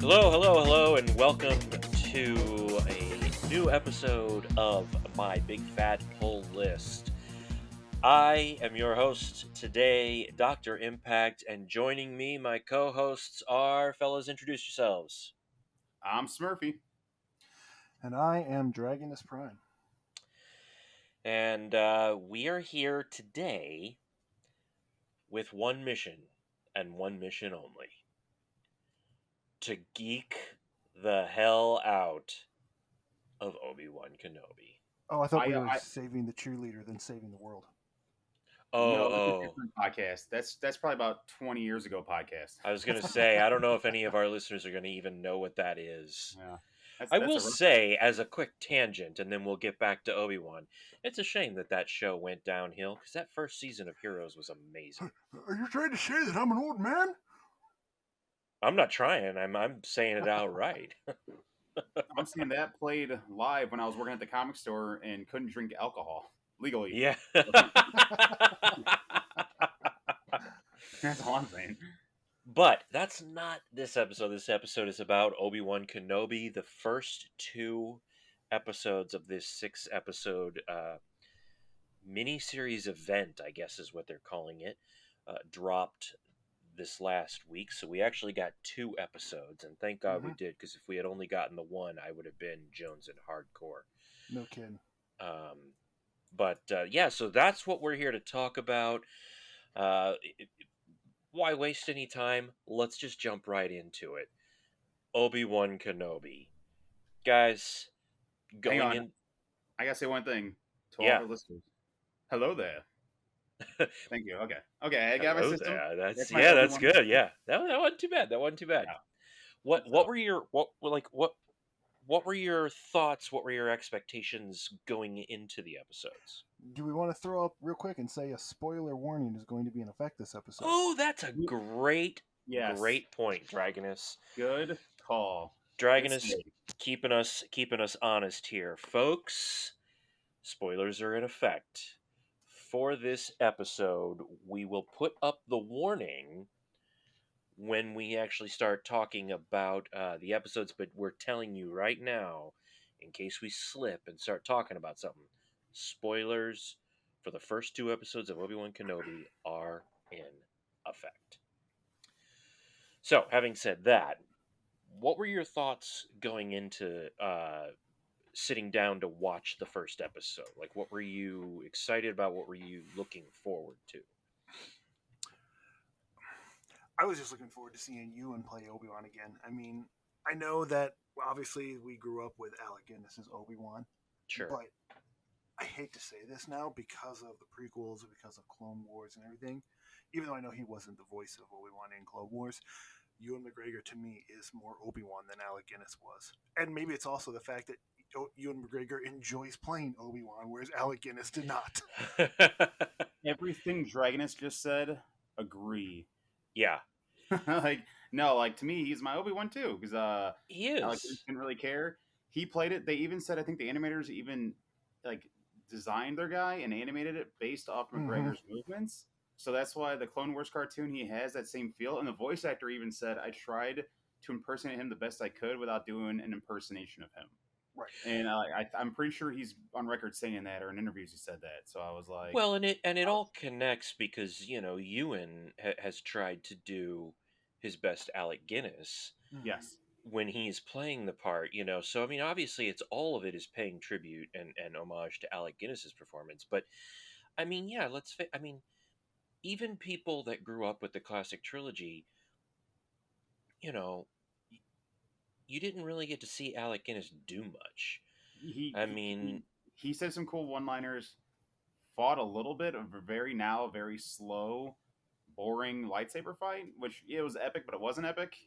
Hello, and welcome to a new episode of my Big Fat Pull List. I am your host today, Dr. Impact, and joining me, my co-hosts are, fellas, introduce yourselves. I'm Smurphy. And I am Dragonus Prime. And we are here today with one mission, and one mission only. To geek the hell out of Obi-Wan Kenobi. Oh, I thought we were saving the cheerleader than saving the world. No, that's a different podcast. That's probably about 20 years ago podcast. I was going to say, I don't know if any of our listeners are going to even know what that is. Yeah. I will say, as a quick tangent, and then we'll get back to Obi-Wan, it's a shame that show went downhill, because that first season of Heroes was amazing. Are you trying to say that I'm an old man? I'm not trying. I'm saying it outright. I'm saying that played live when I was working at the comic store and couldn't drink alcohol legally. Yeah. That's all I'm saying. But that's not this episode. This episode is about Obi-Wan Kenobi. The first two episodes of this 6-episode mini-series event, I guess is what they're calling it, dropped this last week. So we actually got 2 episodes, and thank God we did, because if we had only gotten the one, I would have been Jones and hardcore. No kidding. Yeah, so that's what we're here to talk about. Why waste any time? Let's just jump right into it. Obi-Wan Kenobi. Guys, Hang on. I gotta say one thing to all our listeners. Hello there. Thank you. Okay. I got my system. That's good. Yeah. That wasn't too bad. Yeah. What were your thoughts? What were your expectations going into the episodes? Do we want to throw up real quick and say a spoiler warning is going to be in effect this episode? Oh, that's a great point, Dragonus. Good call. Dragonus keeping us honest here, folks. Spoilers are in effect. For this episode, we will put up the warning when we actually start talking about the episodes, but we're telling you right now, in case we slip and start talking about something, spoilers for the first 2 episodes of Obi-Wan Kenobi are in effect. So, having said that, what were your thoughts going into sitting down to watch the first episode? Like, what were you excited about? What were you looking forward to? I was just looking forward to seeing Ewan play Obi-Wan again. I mean, I know that obviously we grew up with Alec Guinness as Obi-Wan. Sure. But I hate to say this now because of the prequels, because of Clone Wars and everything. Even though I know he wasn't the voice of Obi-Wan in Clone Wars, Ewan McGregor to me is more Obi-Wan than Alec Guinness was. And maybe it's also the fact that Ewan McGregor enjoys playing Obi-Wan, whereas Alec Guinness did not. Everything Dragonus just said, agree. Yeah. To me, he's my Obi-Wan too, because he is. Alec Guinness didn't really care. He played it. They even said, I think the animators even designed their guy and animated it based off McGregor's movements. So that's why the Clone Wars cartoon, he has that same feel. And the voice actor even said, I tried to impersonate him the best I could without doing an impersonation of him. Right. And I'm pretty sure he's on record saying that, or in interviews he said that. So I was like... Well, and it all connects because, Ewan has tried to do his best Alec Guinness. Yes. When he's playing the part, So, I mean, obviously, it's all of it is paying tribute and homage to Alec Guinness's performance. But, I mean, yeah, even people that grew up with the classic trilogy, you didn't really get to see Alec Guinness do much. He said some cool one-liners, fought a little bit of a very slow, boring lightsaber fight, which it was epic, but it wasn't epic.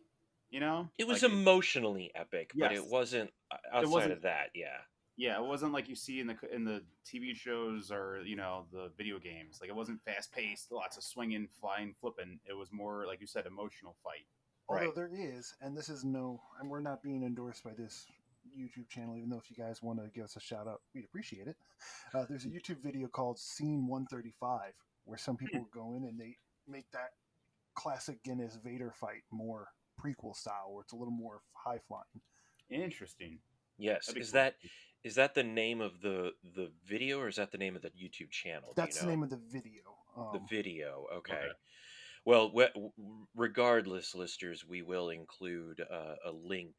It was emotionally epic, but it wasn't outside of that. Yeah. Yeah, it wasn't like you see in the TV shows or the video games. Like, it wasn't fast paced, lots of swinging, flying, flipping. It was more, like you said, emotional fight. Although there is, and this is and we're not being endorsed by this YouTube channel, even though if you guys want to give us a shout out, we'd appreciate it. There's a YouTube video called Scene 135 where some people go in and they make that classic Guinness Vader fight more prequel style, where it's a little more high flying. Interesting. Yes. That'd be Is cool. that the name of the video, or is that the name of the YouTube channel? Do you That's the know? name of the video. The video. Okay. Okay. Well, regardless, listeners, we will include a link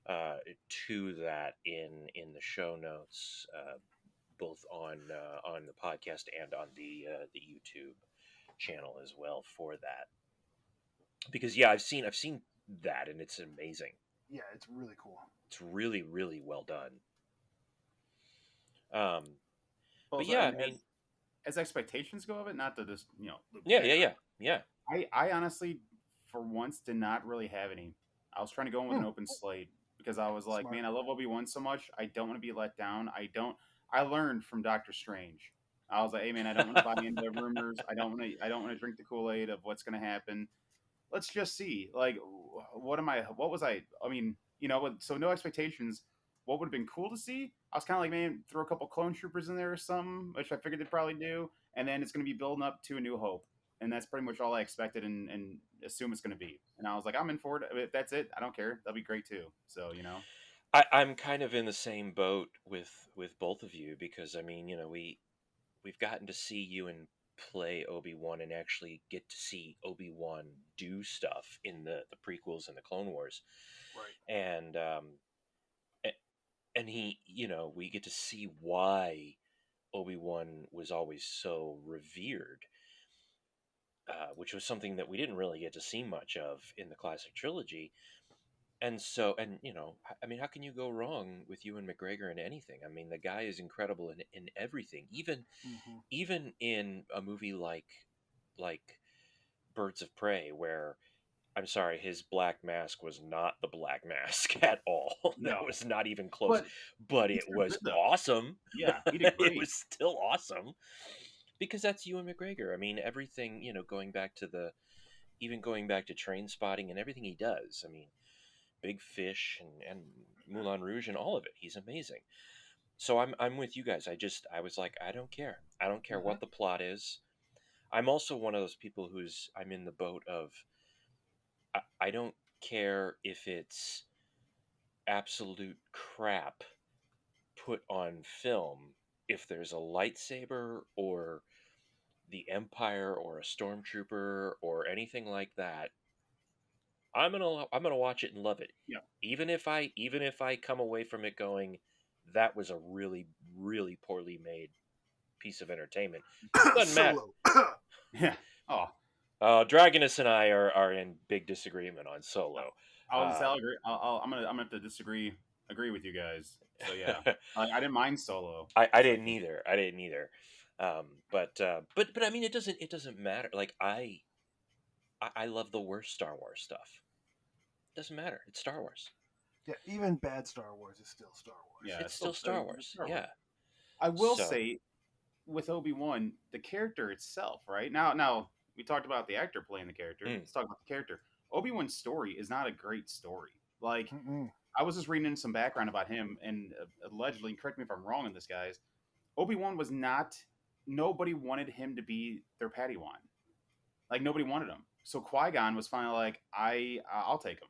to that in the show notes, both on the podcast and on the YouTube channel as well for that. Because yeah, I've seen that, and it's amazing. Yeah, it's really cool. It's really really well done. Um, Well, but so, yeah, I and mean, as expectations go of it, not to just yeah, yeah, yeah, yeah. I honestly, for once, did not really have any. I was trying to go in with an open slate because I was like, Smart. man, I love Obi-Wan so much. I don't want to be let down. I learned from Doctor Strange. I was like, hey man, I don't want to buy into the rumors. I don't want to drink the Kool-Aid of what's going to happen. Let's just see. Like, what was I mean, so no expectations. What would have been cool to see? I was kind of like, man, throw a couple clone troopers in there or something, which I figured they'd probably do, and then it's going to be building up to A New Hope, and that's pretty much all I expected and assume it's going to be. And I was like, I'm in for it. If that's it, I don't care. That'll be great too. So I'm kind of in the same boat with both of you, because I mean, we've gotten to see Ewan play Obi-Wan and actually get to see Obi-Wan do stuff in the prequels and the Clone Wars, Right. and and he, we get to see why Obi-Wan was always so revered, which was something that we didn't really get to see much of in the classic trilogy. And so, and I mean, how can you go wrong with Ewan McGregor in anything? I mean, the guy is incredible in everything, Mm-hmm. even in a movie like Birds of Prey, where, I'm sorry, his black mask was not the black mask at all. That no, was not even close. but But he's it still was good though. awesome. Yeah, he did It great. was still awesome because that's Ewan McGregor. I mean, everything, going back to Train Spotting and everything he does. I mean, Big Fish and Moulin Rouge and all of it. He's amazing. So I'm with you guys. I was like, I don't care. I don't care Mm-hmm. what the plot is. I'm also one of those people I'm in the boat of, I don't care if it's absolute crap put on film. If there's a lightsaber or the Empire or a stormtrooper or anything like that, I'm gonna watch it and love it. Yeah, Even if I come away from it going, that was a really really poorly made piece of entertainment. Doesn't matter. Solo. yeah. Oh, Dragonus and I are in big disagreement on Solo. I'll Um, agree. I'm gonna have to agree with you guys. So yeah, I didn't mind Solo. I So didn't either. I didn't either. But I mean, it doesn't matter. Like I love the worst Star Wars stuff. Doesn't matter. It's Star Wars. Yeah, even bad Star Wars is still Star Wars. yeah, It's still Star Wars. Star Wars. Yeah. I will So say with Obi-Wan, the character itself, right? Now we talked about the actor playing the character. mm, Let's talk about the character. Obi-Wan's story is not a great story. Like Mm-mm. I was just reading in some background about him, and allegedly, correct me if I'm wrong on this, guys. Obi-Wan was not. Nobody wanted him to be their Padawan. Like nobody wanted him. So Qui-Gon was finally like, I'll take him.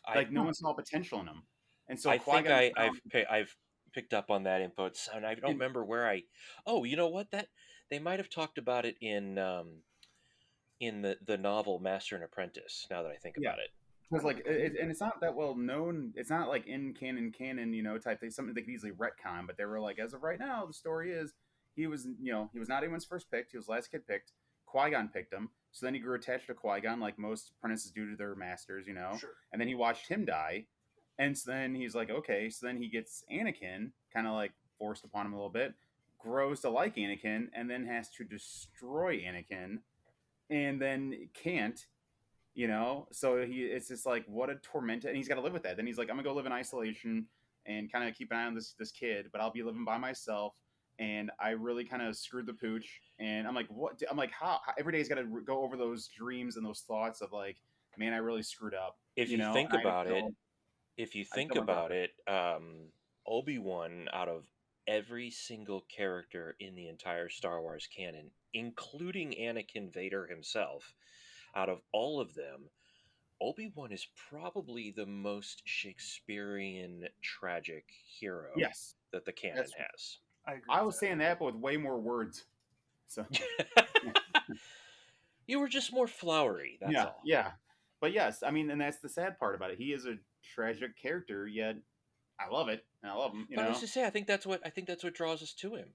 I Like no one saw potential in him, and so I think Qui-Gon I've picked up on that info, and I don't and remember where I. Oh, you know what? That they might have talked about it in the novel Master and Apprentice. Now that I think yeah, about it. because I don't like think I knew and that. it's not that well known. It's not like in canon, type thing. Something they could easily retcon, but they were like, as of right now, the story is he was not anyone's first picked. He was the last kid picked. Qui-Gon picked him, so then he grew attached to Qui-Gon, like most apprentices do to their masters. Sure. And then he watched him die, and so then he's like, okay. So then he gets Anakin, kind of like forced upon him a little bit, grows to like Anakin, and then has to destroy Anakin, and then can't. So it's just like what a torment, and he's got to live with that. Then he's like, I'm gonna go live in isolation and kind of keep an eye on this kid, but I'll be living by myself. And I really kind of screwed the pooch. And I'm like, what? I'm like, how every day he's got to go over those dreams and those thoughts of like, man, I really screwed up. If you And think about it, I tell my brother, Obi-Wan, out of every single character in the entire Star Wars canon, including Anakin Vader himself, out of all of them, Obi-Wan is probably the most Shakespearean tragic hero Yes, that the canon that's. has. I agree I with was that. saying that, but with way more words. So You were just more flowery, that's yeah, all. yeah. But yes, I mean, and that's the sad part about it. He is a tragic character, yet I love it, and I love him. You But I was know. to say, I think that's what draws us to him.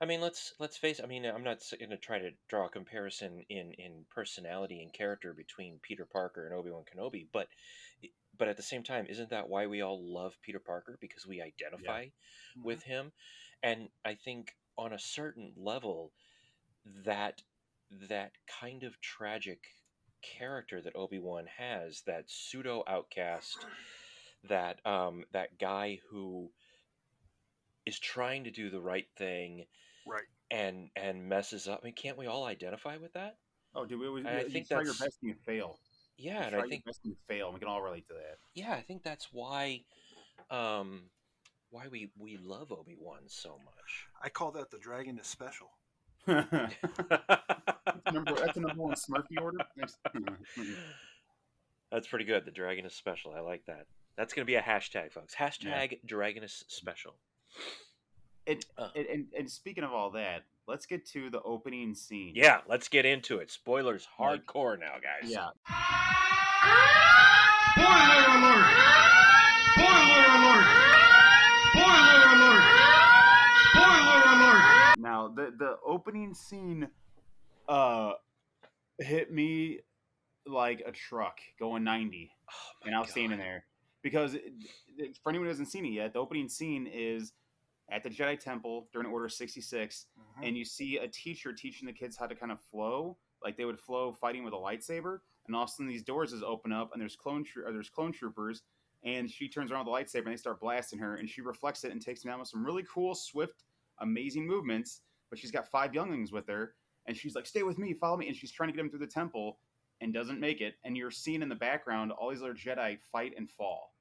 I mean, let's face it. I mean, I'm not going to try to draw a comparison in personality and character between Peter Parker and Obi-Wan Kenobi, but at the same time, isn't that why we all love Peter Parker, because we Yeah. identify Mhm. with him? And I think on a certain level, that that kind of tragic character that Obi-Wan has, that pseudo outcast, that guy who is trying to do the right thing Right. and messes up. I mean, can't we all identify with that? Oh, dude, And I you think try your that's best and you fail. yeah, You and I try your think best and you fail. And we can all relate to I think that's um why we love Obi-Wan so much. I call that the Dragonus special. that. That's a number one Smurfy order. Thanks. That's pretty good. The Dragonus special. I like that. That's going to be a hashtag, folks. Yeah. Hashtag Dragonus special. And, Uh, and speaking of all that, let's get to the opening scene. yeah, let's get into it. Spoilers Like, hardcore now, guys. Yeah. Spoiler alert! Spoiler alert! Spoiler alert! Spoiler alert! Now the opening scene hit me like a truck going 90, Oh my and I was God. standing there because for anyone who hasn't seen it yet, the opening scene is at the Jedi Temple during Order 66, Mhm. and you see a teacher teaching the kids how to kind of flow, like they would flow fighting with a lightsaber, and all of a sudden these doors just open up, and there's clone troopers, and she turns around with the lightsaber, and they start blasting her, and she reflects it and takes them out with some really cool, swift, amazing movements. But she's got 5 younglings with her, and she's like, "Stay with me, follow me," and she's trying to get them through the temple, and doesn't make it. And you're seeing in the background all these other Jedi fight and fall,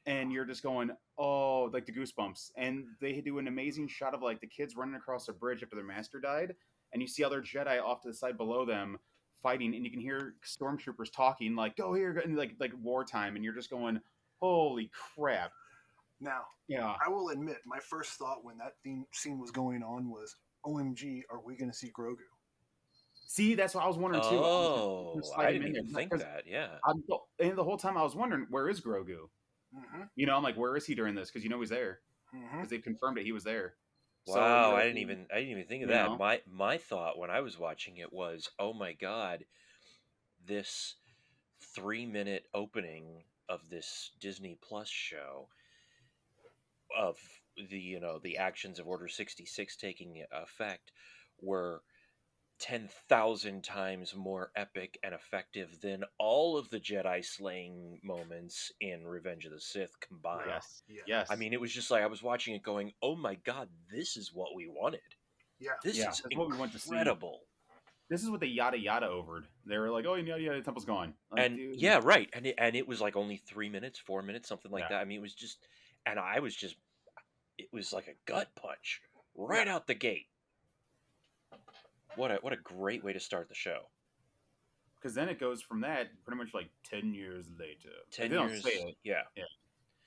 and you're just going, oh, like the goosebumps. And they do an amazing shot of like the kids running across a bridge after their master died, and you see other Jedi off to the side below them fighting, and you can hear stormtroopers talking like, "Go here," and like wartime, and you're just going, holy crap. Now, Yeah. I will admit, my first thought when that scene was going on was, "OMG, are we going to see Grogu?" See, that's what I was wondering too. Oh, I didn't even think that. Yeah. And the whole time I was wondering, where is Grogu? Mm-hmm. You know, I'm like, where is he during this? Because you know he's there. Mm-hmm. Because they confirmed it, he was there. Wow, So, I didn't even think of you that. know. My thought when I was watching it was, oh my God, this 3-minute opening of this Disney Plus show of the actions of Order 66 taking effect were 10,000 times more epic and effective than all of the Jedi slaying moments in Revenge of the Sith combined. Yes. Yeah. Yes. I mean, it was just like I was watching it going, "Oh my God, this is what we wanted. Yeah. This Yeah, is that's what we want to see." incredible." This is what they yada yada overed. They were like, "Oh, yada yada, the temple's gone." Like, And dude. yeah, right. And it was like only 3 minutes, 4 minutes, something like Yeah. that. I mean, it was just, and I was just, it was like a gut punch right out the gate. What a great way to start the show. Because then it goes from that pretty much like 10 years later. 10 they years. don't say it, Yeah.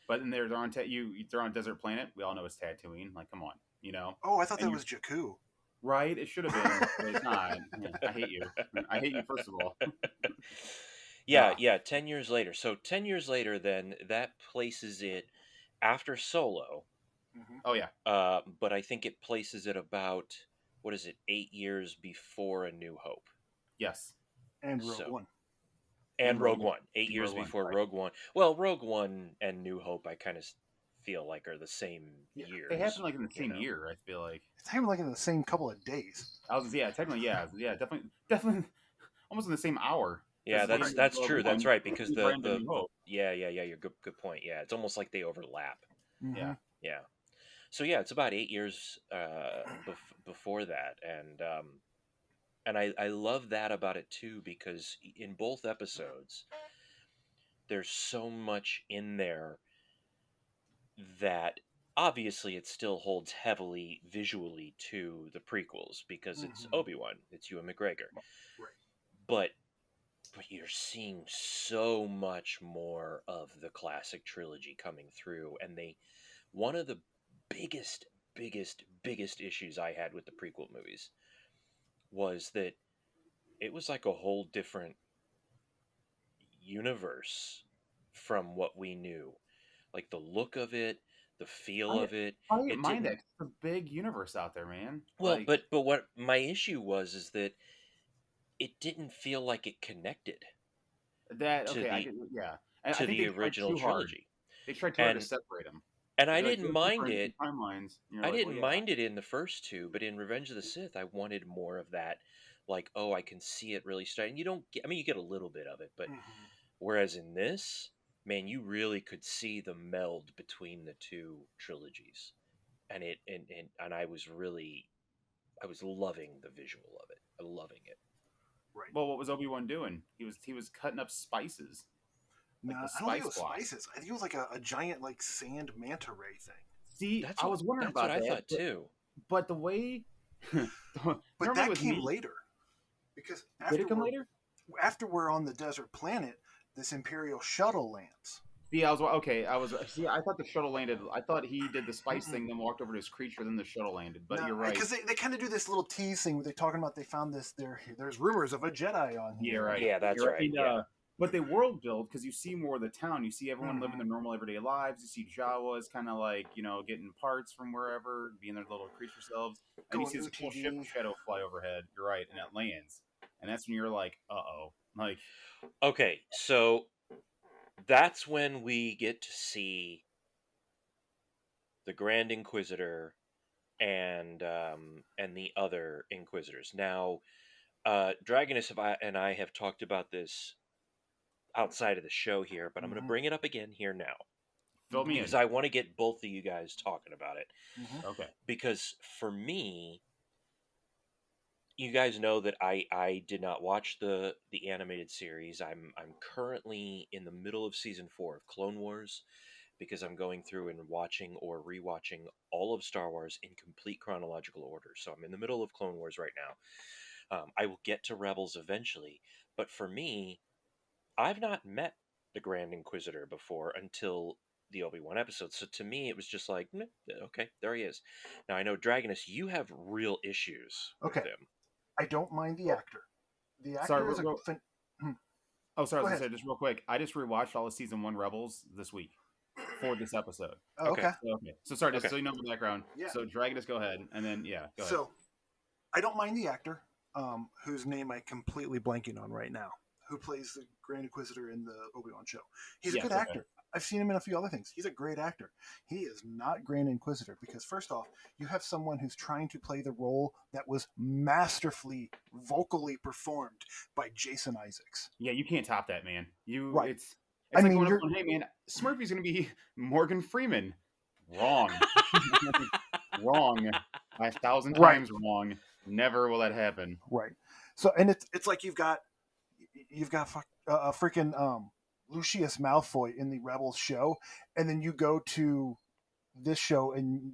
but then they're on they're on a desert planet. We all know it's Tatooine. Like, come on, you know. Oh, I thought And that was Jakku. Right? It should have been, but it's not. Yeah, I hate you. I hate you, first of all. Yeah, 10 years later. So 10 years later, then that places it after Solo. Mm-hmm. Oh, yeah. But I think it places it about, what is it, 8 years before A New Hope. Yes. And Rogue So- One. And Rogue Rogue One. 8 and years Rogue One, before right. Rogue One. Well, Rogue One and New Hope, I kind of feel like are the same Yeah, years. They happened like in the you same know? year, I feel like. It's happened like in the same couple of days. Technically, yeah, definitely, almost in the same hour. Yeah, Because that's Rogue true. That's One right, because is right into New Hope. yeah, you're good point. Yeah, it's almost like they overlap. Mm-hmm. Yeah. Yeah. So yeah, it's about 8 years before that, and I love that about it too, because in both episodes, there's so much in there that obviously it still holds heavily visually to the prequels, because it's Mhm. Obi-Wan, it's Ewan McGregor, Right. but you you're seeing so much more of the classic trilogy coming through, and one of the biggest, biggest issues I had with the prequel movies was that it was like a whole different universe from what we knew. Like the look of it, the feel I of it. I didn't It mind didn't. that. It's a big universe out there, man. Well, Like but what my issue was is that it didn't feel like it connected that. to Okay, I the get. Yeah, I to think the they tried original too hard. trilogy. They tried too hard to And separate them. I They're like didn't they're mind different it. timelines. And you're I like, well, didn't yeah, mind it in the first two, but in Revenge of the Sith, I wanted more of that. Like, oh, I can see it really starting. You don't get. I mean, you get a little bit of it, but Mhm. whereas in this, man, you really could see the meld between the two trilogies, and I was loving the visual of it, loving it. Right. well, what was Obi-Wan doing? He was cutting up spices, No, like the I don't think it spice was block. spices. I think it was like a giant like sand manta ray thing. See, I was wondering That's what about I that, thought too. but the way But normally that with came me, later because did it come later? after we're on the desert planet, this Imperial shuttle lands. See, I thought the shuttle landed. I thought he did the spice Mm-mm. thing, then walked over to his creature, then the shuttle landed. But No, you're right. because they kind of do this little tease thing where they're talking about they found this. There's rumors of a Jedi on here. Yeah, right. Yeah, that's You're right. And, Yeah. but they world build because you see more of the town. You see everyone living Mhm. their normal everyday lives. You see Jawas kind of like getting parts from wherever, being their little creature selves, and you Going see this cool ship UTV. shadow fly overhead. You're right, and it lands, and that's when you're like, oh, like Okay, so that's when we get to see the Grand Inquisitor and the other Inquisitors. Now, Dragonus and I have talked about this outside of the show here, but I'm going to Mhm. bring it up again here now fill me because in. I want to get both of you guys talking about it. Mhm. Okay, Because for me, you guys know that I did not watch the animated series. I'm currently in the middle of season 4 of Clone Wars because I'm going through and watching or rewatching all of Star Wars in complete chronological order. So I'm in the middle of Clone Wars right now. I will get to Rebels eventually, but for me, I've not met the Grand Inquisitor before until the Obi-Wan episode. So to me, it was just like, "Meh, okay, there he is." Now I know Dragonus, you have real issues with Okay. him. I don't mind the actor. The actor sorry. is a. Oh, sorry. I Go was gonna ahead. say just real quick. I just rewatched all of season 1 Rebels this week for this episode. Oh, Okay. okay. So sorry, just Okay. so you know the background. Yeah. So Dragonus, go ahead, and then go ahead. So, I don't mind the actor, whose name I completely blanking on right now, who plays the Grand Inquisitor in the Obi-Wan show. He's a Yes, good okay. actor. I've seen him in a few other things. He's a great actor. He is not Grand Inquisitor because, first off, you have someone who's trying to play the role that was masterfully vocally performed by Jason Isaacs. Yeah, you can't top that, man. Right. It's I like mean, going up you're- going, hey man, Smurfy's gonna be Morgan Freeman. Wrong. Wrong. 1,000 Right. times wrong. Never will that happen. Right. So, and it's like you've got freaking Lucius Malfoy in the Rebels show, and then you go to this show and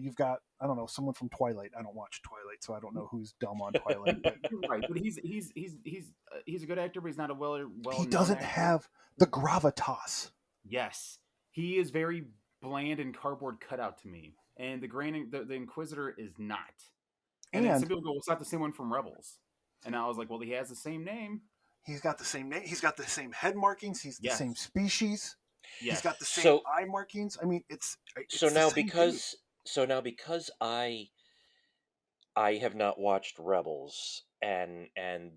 you've got, I don't know, someone from Twilight. I don't watch Twilight, so I don't know who's dumb on Twilight. But You're right, but he's a good actor, but he's not a well. he doesn't have the gravitas. Yes, he is very bland and cardboard cutout to me, and the Inquisitor is not. And then some people go, "Well, it's not the same one from Rebels," and I was like, "Well, he has the same name. He's got the same name. He's got the same head markings. He's the Yes. same species. Yes. He's got the same So- eye markings. I mean, it's So the now same because I have not watched Rebels and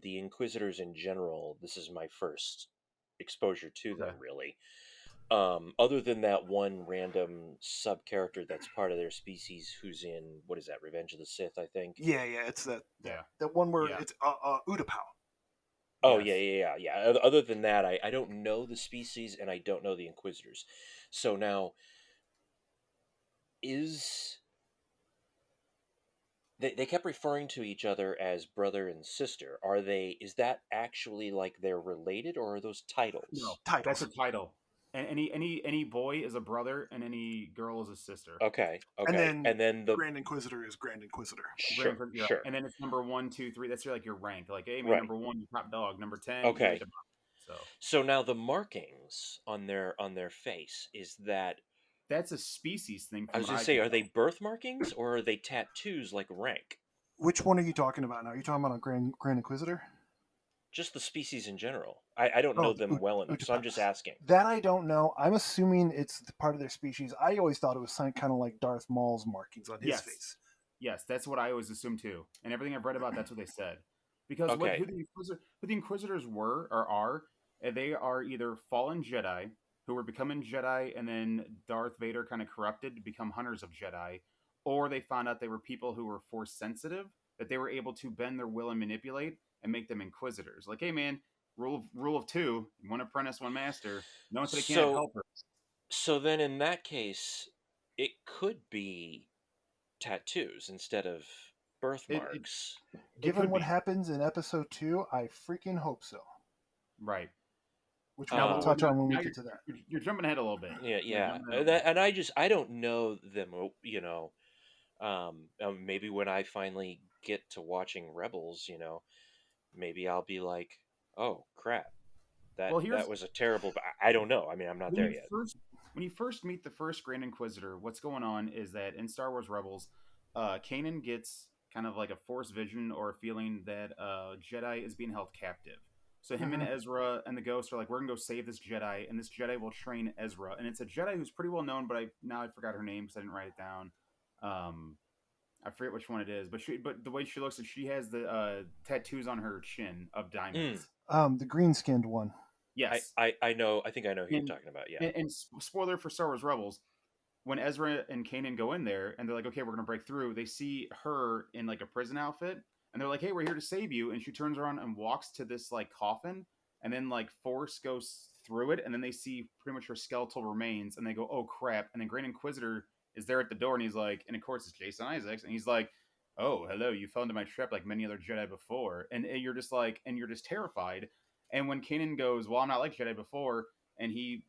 the Inquisitors in general, this is my first exposure to them Okay. really. Other than that one random sub character that's part of their species who's in, what is that, Revenge of the Sith, I think. Yeah, it's that Yeah. that one where Yeah. it's Utapau. Oh Yes. yeah. Other than that, I don't know the species and I don't know the Inquisitors. So now they kept referring to each other as brother and sister. Is that actually like they're related, or are those titles? No, Titles. that's a title. And any boy is a brother, and any girl is a sister. Okay. And then the Grand Inquisitor is Grand Inquisitor. sure, Grand- yeah. sure. And then it's number 1, 2, 3. That's like your rank. Like, hey man, Right. number 1, you're top dog. Number 10, Okay. you're the So now the markings on their face, is that, That's a species thing. I From was what gonna I say, can are they tell. birth markings or are they tattoos like rank? Which one are you talking about now? Are you talking about a Grand Inquisitor? Just the species in general. I don't know Oh, them well enough, so I'm just asking. That I don't know. I'm assuming it's part of their species. I always thought it was kind of like Darth Maul's markings on his Yes. face. Yes, that's what I always assumed too. And everything I've read about, that's what they said. Because Okay. who the Inquisitors were or are, they are either fallen Jedi who were becoming Jedi, and then Darth Vader kind of corrupted to become hunters of Jedi, or they found out they were people who were force sensitive, that they were able to bend their will and manipulate and make them Inquisitors. Like, hey man, rule of two, one apprentice, one master. No one said they can't have So helpers. so then in that case, it could be tattoos instead of It birthmarks. Given could what be happens in episode 2, I freaking hope so. right. Which Now, we'll Um, touch on when we now get to that. you're jumping ahead a little bit. Yeah, You're yeah. jumping ahead a little bit. And I don't know them. Maybe when I finally get to watching Rebels, maybe I'll be like, oh crap, Well, that was a terrible. I don't know. I mean, I'm not when there you yet. first when you first meet the first Grand Inquisitor, what's going on is that in Star Wars Rebels, Kanan gets kind of like a force vision or a feeling that Jedi is being held captive. So him and Ezra and the Ghost are like, we're gonna go save this Jedi, and this Jedi will train Ezra, and it's a Jedi who's pretty well known, but I forgot her name because I didn't write it down. I forget which one it is, but the way she looks, she has the tattoos on her chin of diamonds. The green-skinned one. Yes, I know. I think I know who you're and, talking about. Yeah. and spoiler for Star Wars Rebels, when Ezra and Kanan go in there and they're like, okay, we're gonna break through, they see her in like a prison outfit, and they're like, hey, we're here to save you, and she turns around and walks to this like coffin, and then like force goes through it, and then they see pretty much her skeletal remains, and they go, oh crap, and then Grand Inquisitor is there at the door, and he's like, and of course it's Jason Isaacs, and he's like, oh hello, you fell into my trap like many other Jedi before, and you're just like, and you're just terrified. And when Kanan goes, well, I'm not like Jedi before, and he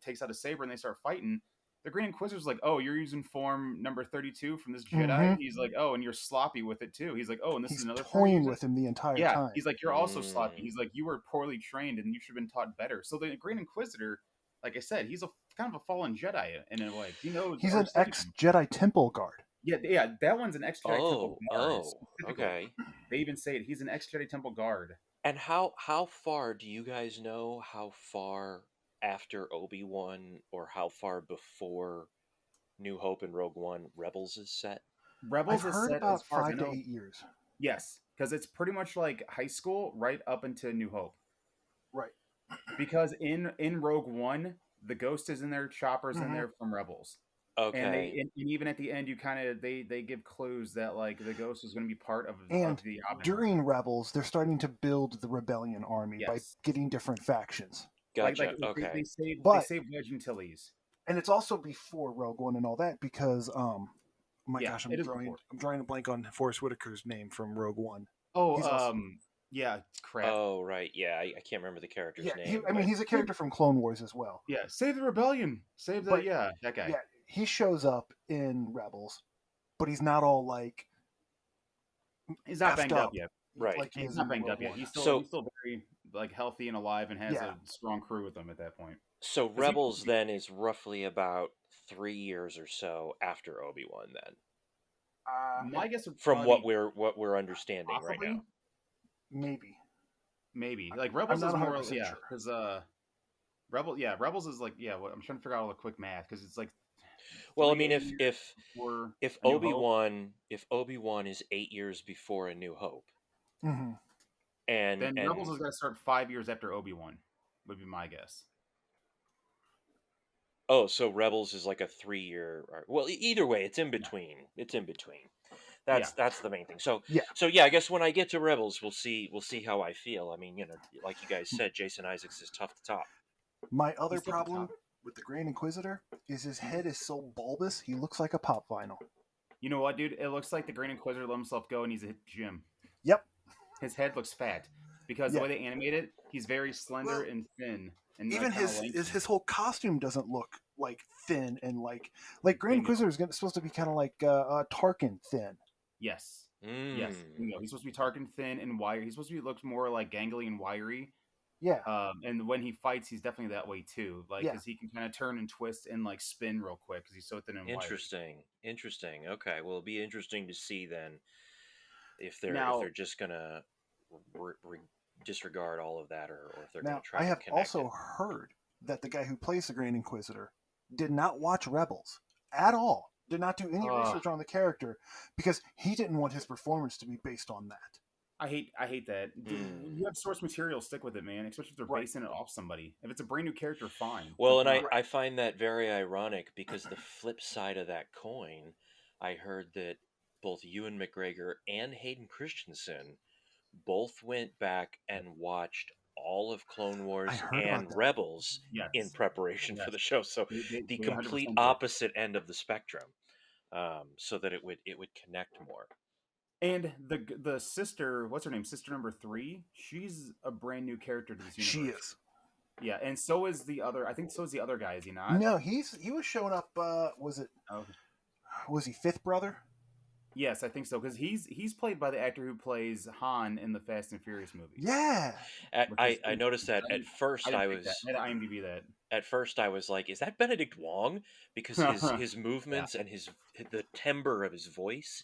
takes out a saber and they start fighting, the Grand Inquisitor's like, oh, you're using form number 32 from this Jedi? He's like, oh, and you're sloppy with it too. He's like, oh, and this is He's another form toying with him the entire yeah, time. he's like, you're also sloppy. Mm. He's like, you were poorly trained and you should have been taught better. So the Grand Inquisitor, like I said, he's a kind of a fallen Jedi in a way. He knows He's our an Satan. ex-Jedi Temple guard. Yeah, that one's an ex-Jedi Temple guard. Oh, specifically. okay. They even say it. He's an ex-Jedi Temple guard. And how far do you guys know how far after Obi-Wan or how far before New Hope and Rogue One Rebels is set? Rebels I've is heard set about as far as I 5 to know. 8 years. Yes, because it's pretty much like high school right up into New Hope. Right. Because in Rogue One, the Ghost is in there, Chopper's in there from Rebels. Okay. And even at the end, you kind of they give clues that like the Ghost is going to be part of And the Obi-Wan. during Rebels, they're starting to build the rebellion army by Yes. getting different factions. Gotcha. They Okay. save But- Wedge Antilles. And it's also before Rogue One and all that because my Yeah, gosh, it is I'm before. drawing a blank on Forrest Whitaker's name from Rogue One. Oh, He's also- yeah, crap. Oh, right. Yeah, I can't remember the character's Yeah, name. he's a character from Clone Wars as well. Yeah, save the rebellion. Save the But- that guy. Yeah, he shows up in Rebels, but he's not all like He's not effed banged up yet. Right. Like he He's is not in banged Rogue up yet. One. He's So- still very like healthy and alive and has Yeah. a strong crew with him at that point. So he- Rebels then is roughly about 3 years or so after Obi-Wan then, My guess would from probably what we're understanding right possibly, now. maybe. like Rebels I'm is not more 100% yeah sure. because Rebels is like I'm trying to figure out all the quick math because it's like Well, I 3 mean, years before if A New Hope, Obi-Wan is 8 years before A New Hope, hmm and then Rebels is going to start 5 years after Obi-Wan would be my guess. oh, so Rebels is like a 3 year. Well, either way, it's in between. It's in between. That's the main thing. So Yeah. I guess when I get to Rebels, we'll see how I feel. I mean, like you guys said, Jason Isaacs is tough to top. My other He's still problem top. with the Grand Inquisitor is his head is so bulbous, he looks like a pop vinyl. You know what, dude? It looks like the Grand Inquisitor let himself go and he's at gym. Yep. His head looks fat because Yeah. the way they animate it, he's very slender Well, and thin. And Even like, kinda lanky. his whole costume doesn't look like thin and like Grand Bingo. Inquisitor is supposed to be kind of like Tarkin thin. Yes. Mm. Yes. He's supposed to be Tarkin thin and wiry. He's supposed to be looked more like gangly and wiry. Yeah, And when he fights, he's definitely that way too. Like, yeah. because he can kind of turn and twist and like spin real quick because he's so thin and wiry. Interesting. Okay, well, it'll be interesting to see then if Now, they're just gonna disregard all of that, or if they're gonna Now, try I to have connect it. also heard that the guy who plays the Grand Inquisitor did not watch Rebels at all. Did not do any uh, research on the character because he didn't want his performance to be based on that. I hate that. Hmm. You have source material, stick with it, man. Especially if they're Right. basing it off somebody. If it's a brand new character, fine. Well, But and do not. Right. I find that very ironic because the flip side of that coin, I heard that both Ewan McGregor and Hayden Christensen both went back and watched all of Clone I Wars heard about and that. Rebels in Yes, preparation for yes, the show. So the they 100% complete did. opposite end of the spectrum, so that it would connect more. And the sister, what's her name? Sister number 3. She's a brand new character to this She universe. is. Yeah, and so is the other. I think so is the other guy. Is he not? No, he was showing up. Oh, Was he fifth brother? yes, I think so because he's played by the actor who plays Han in the Fast and Furious movies. Yeah. Which is I noticed that I at didn't, I first. didn't pick that. I had to IMDb that. At first I was like, is that Benedict Wong? Because his Yeah, movements and the timbre of his voice,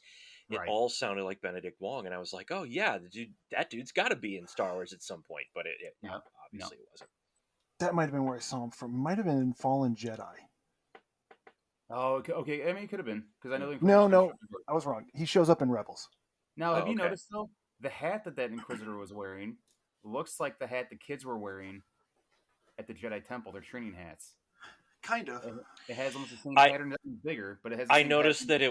it right. all sounded like Benedict Wong, and I was like, oh yeah, that dude's got to be in Star Wars at some point, but Yeah, no. obviously it wasn't. That might have been where I saw him from. Might have been in Fallen Jedi. Oh, okay, okay. I mean, it could have been because I know the No, Inquisitor's kind of no, short. I was wrong. He shows up in Rebels. Now, Oh, have you okay. noticed though the hat that Inquisitor was wearing looks like the hat the kids were wearing at the Jedi Temple. Their training hats. Kind of. It has almost the same I pattern. It's bigger, but it has the I same noticed pattern.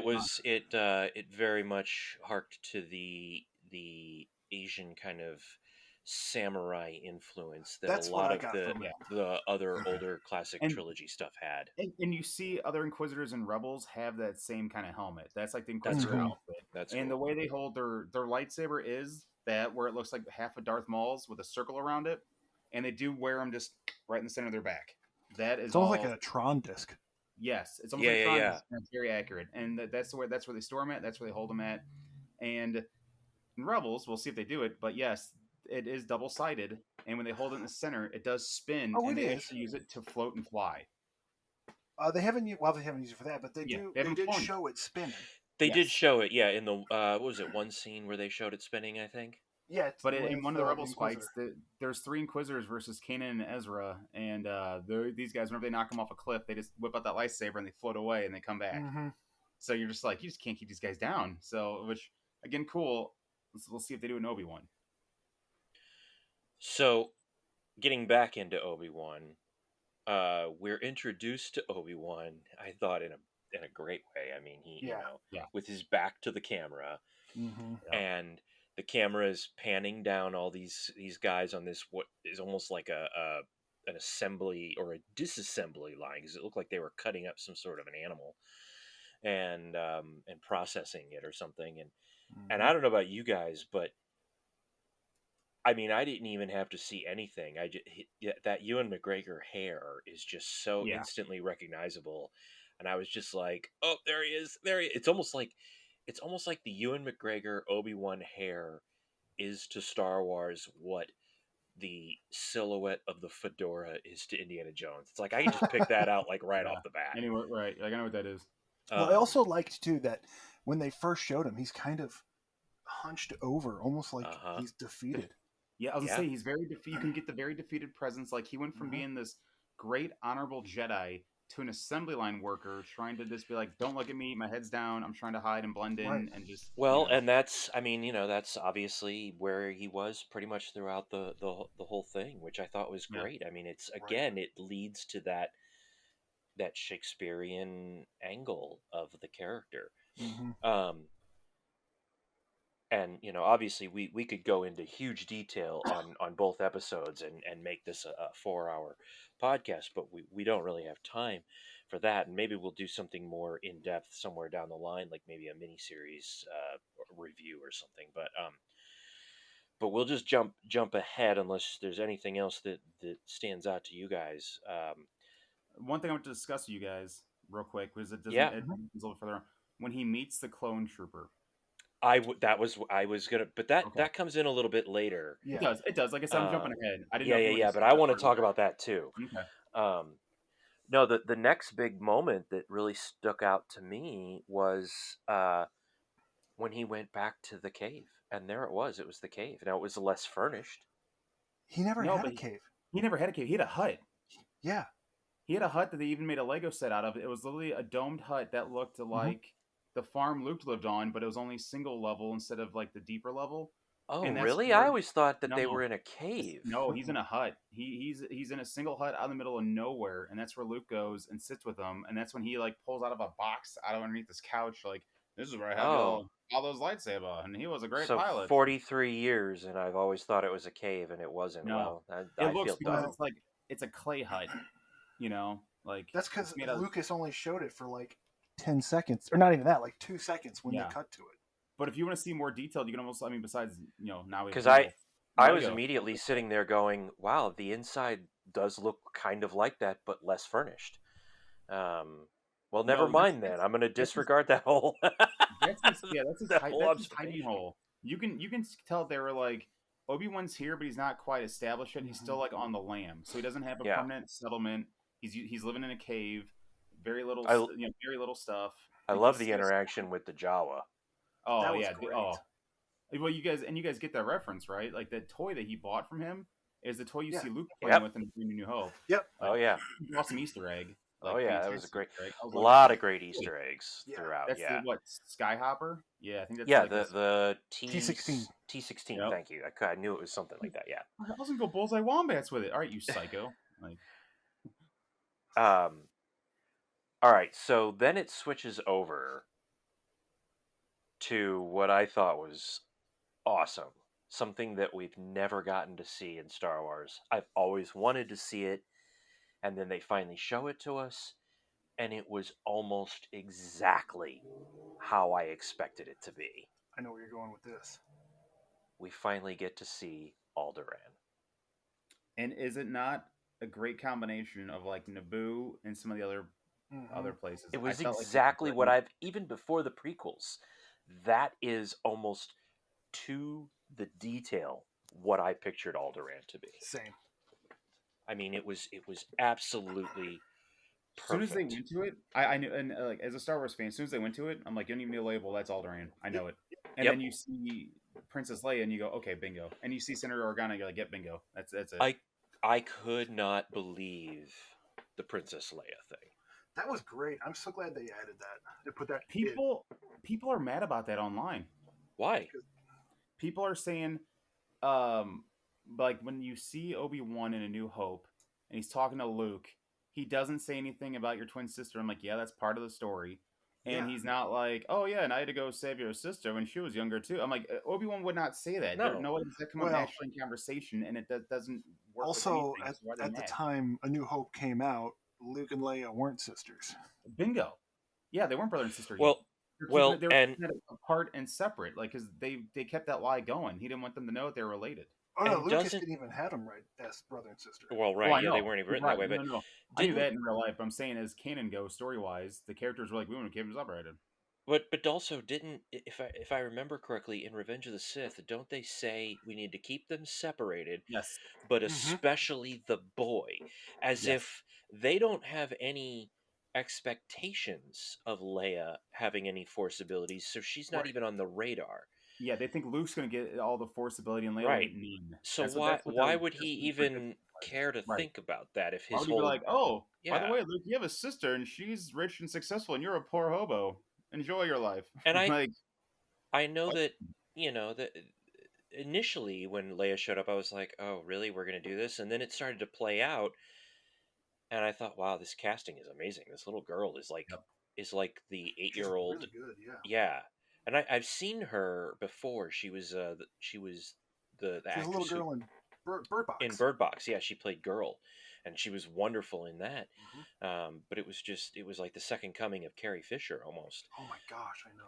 that it very much harked to the Asian kind of samurai influence that That's a what lot I of got the from it. the other older classic And trilogy stuff had. and you see other Inquisitors and Rebels have that same kind of helmet. That's like the That's Inquisitor cool. Mhm. outfit. That's And the cool. way they hold their lightsaber is that where it looks like half of Darth Maul's with a circle around it, and they do wear them just right in the center of their back. That is It's almost like all. a Tron disc. Yes, it's almost Yeah, like yeah, Tron. yeah. That's very accurate, and that's where they store them at. That's where they hold them at. And in Rebels, we'll see if they do it. But yes, it is double sided, and when they hold it in the center, it does spin, Oh, and it they is. actually use it to float and fly. They haven't used. Well, they haven't used it for that, but they Yeah, do. they They haven't did flown yet. show it spinning. They did Yes. show it, yeah, in the what was it, one scene where they showed it spinning, I think. Yeah, it's But with in one of the Rebels Inquisitor. fights, there's 3 Inquisitors versus Kanan and Ezra, and these guys, whenever they knock them off a cliff, they just whip out that lightsaber and they float away and they come back. Mm-hmm. So you're just like, you just can't keep these guys down. So, which again, cool. We'll see if they do an Obi-Wan. So, getting back into Obi-Wan, we're introduced to Obi-Wan, I thought in a great way. I mean, he, Yeah. Yeah. with his back to the camera, Mm-hmm. Yeah. and the camera is panning down all these guys on this what is almost like a an assembly or a disassembly line, because it looked like they were cutting up some sort of an animal and processing it or something. And I don't know about you guys, but I mean, I didn't even have to see anything. That Ewan McGregor hair is just so Yeah. instantly recognizable, and I was just like, "Oh, there he is! There he." It's almost like the Ewan McGregor Obi-Wan hair is to Star Wars what the silhouette of the fedora is to Indiana Jones. It's like I can just pick that out like right Yeah. off the bat. Anyway, right? Like I know what that is. Well, I also liked too that when they first showed him, he's kind of hunched over, almost like Uh-huh. he's defeated. Yeah, I was Yeah. gonna say he's very. You can get the very defeated presence. Like he went from Mhm. being this great honorable Jedi to an assembly line worker, trying to just be like, "Don't look at me. My head's down. I'm trying to hide and blend in Right. and just." Well, and that's, I mean, that's obviously where he was pretty much throughout the whole thing, which I thought was Yeah. great. I mean, it's Right. again, it leads to that Shakespearean angle of the character. Mm-hmm. And obviously we could go into huge detail on both episodes and make this a 4-hour podcast, but we don't really have time for that, and maybe we'll do something more in depth somewhere down the line, like maybe a mini series review or something. But we'll just jump ahead unless there's anything else that stands out to you guys. One thing I want to discuss with you guys real quick was it doesn't Yeah. it goes a little further on. When he meets the clone trooper, I was gonna, but that Okay. comes in a little bit later. It Yeah. does. It does. Like I said, I'm jumping ahead. I didn't know Yeah, if yeah, you wanted yeah. to But skip I that want to part of talk about that too. it. Okay. Um, no, the next big moment that really stuck out to me was when he went back to the cave, and there it was. It was the cave. Now it was less furnished. He never No, had but a cave. he never had a cave. He had a hut. Yeah. He had a hut that they even made a Lego set out of. It was literally a domed hut that looked like the farm Luke lived on, but it was only single level instead of like the deeper level. Oh, And that's really? I where always thought that no, they were in a cave. no, he's in a hut. He's in a single hut out in the middle of nowhere, and that's where Luke goes and sits with him. And that's when he like pulls out of a box out of underneath this couch, like this is where I have Oh, all those lightsaber, and he was a great so pilot. 43 years, and I've always thought it was a cave, and it wasn't. No, Well, it I looks feel because dumb. Well, it's a clay hut, like that's it's because made of Lucas only showed it for like 10 seconds, or not even that, like 2 seconds when yeah. they cut to it. But if you want to see more detailed, you can almost besides now we have Because I was Lego. immediately sitting there going, "Wow, the inside does look kind of like that, but less furnished." Well, never No, that's mind then. I'm going to that's his disregard that whole that's his that whole that's his hiding observation. hole. You can tell they were like Obi-Wan's here, but he's not quite established yet. He's still like on the lam, so he doesn't have a Yeah, permanent settlement. He's living in a cave, very little I very little stuff. I Like love he's the interaction with the Jawa. oh That was yeah great. well you guys get that reference right? Like the toy that he bought from him is the toy you Yeah. see Luke playing Yep. with in New Hope. Yep. Like Oh yeah. awesome Easter egg. Oh Like yeah. That was a fantastic great, Easter egg. I was like, lot of great Easter eggs Yeah. throughout. that's the Yeah. what Skyhopper? Yeah, I think that's Yeah. like The T16. T16. Yep. Thank you. I knew it was something like that. Yeah. I was gonna go bullseye wombats with it. All right, you psycho. Like Um. All right. So then it switches over to what I thought was awesome. Something that we've never gotten to see in Star Wars. I've always wanted to see it, and then they finally show it to us, and it was almost exactly how I expected it to be. I know where you're going with this. We finally get to see Alderaan. and is it not a great combination of like Naboo and some of the other Mhm. places? It I was felt like exactly what I've, even before the prequels, that is almost to the detail what I pictured Alderaan to be. Same. I mean, it was absolutely as soon as they perfect. went to it, I knew, and like as a Star Wars fan, as soon as they went to it, I'm like, you don't even need a label. That's Alderaan. I know it. And Yep. then you see Princess Leia, and you go, okay, bingo. And you see Senator Organa, you're like, yep, bingo. That's it. I could not believe the Princess Leia thing. That was great. I'm so glad they added that. They put that in. People are mad about that online. Why? People are saying, like when you see Obi-Wan in A New Hope, and he's talking to Luke, he doesn't say anything about your twin sister. I'm like, yeah, that's part of the story. And Yeah. he's not like, oh yeah, and I had to go save your sister when she was younger too. I'm like, Obi-Wan would not say that. No. No way does that come up Well- naturally in conversation, and it doesn't work. Also, with anything, so why are they at the mad? time A New Hope came out, Luke and Leia weren't sisters. Bingo. Yeah, they weren't brother and sister. Well, they were and keeping it apart and separate, like because they kept that lie going. He didn't want them to know that they were related. Oh no, And Lucas doesn't- didn't even have them right as brother and sister. well, Oh, right? I Yeah, know. they weren't even written Right, that way. But no. I knew didn't- that in real life. But I'm saying as canon goes, story wise, the characters were like, we want to keep them separated. but also didn't, if I remember correctly, in Revenge of the Sith, don't they say we need to keep them separated, Yes. but Mhm. especially the boy, as Yes. if they don't have any expectations of Leia having any Force abilities, so she's not Right. even on the radar. Yeah, they think Luke's going to get all the Force ability and Leia will Right. get none. So That's why that's what why they're- would that's he what they're even predicting. care to Right. think about that if Why his would he be whole like, oh, by the yeah. way, Luke, you have a sister and she's rich and successful and you're a poor hobo. Enjoy your life. And like, I know What? that that initially when Leia showed up, I was like, "Oh, really? We're gonna do this?" And then it started to play out, and I thought, "Wow, this casting is amazing. This little girl is like Yep. the She's 8-year-old." really good, yeah. Yeah, and I've seen her before. She was the She's a actress little who, girl in Bird Box. in Bird Box. Yeah, she played Girl, and she was wonderful in that. Mhm. But it was like the second coming of Carrie Fisher almost. Oh my gosh, I know.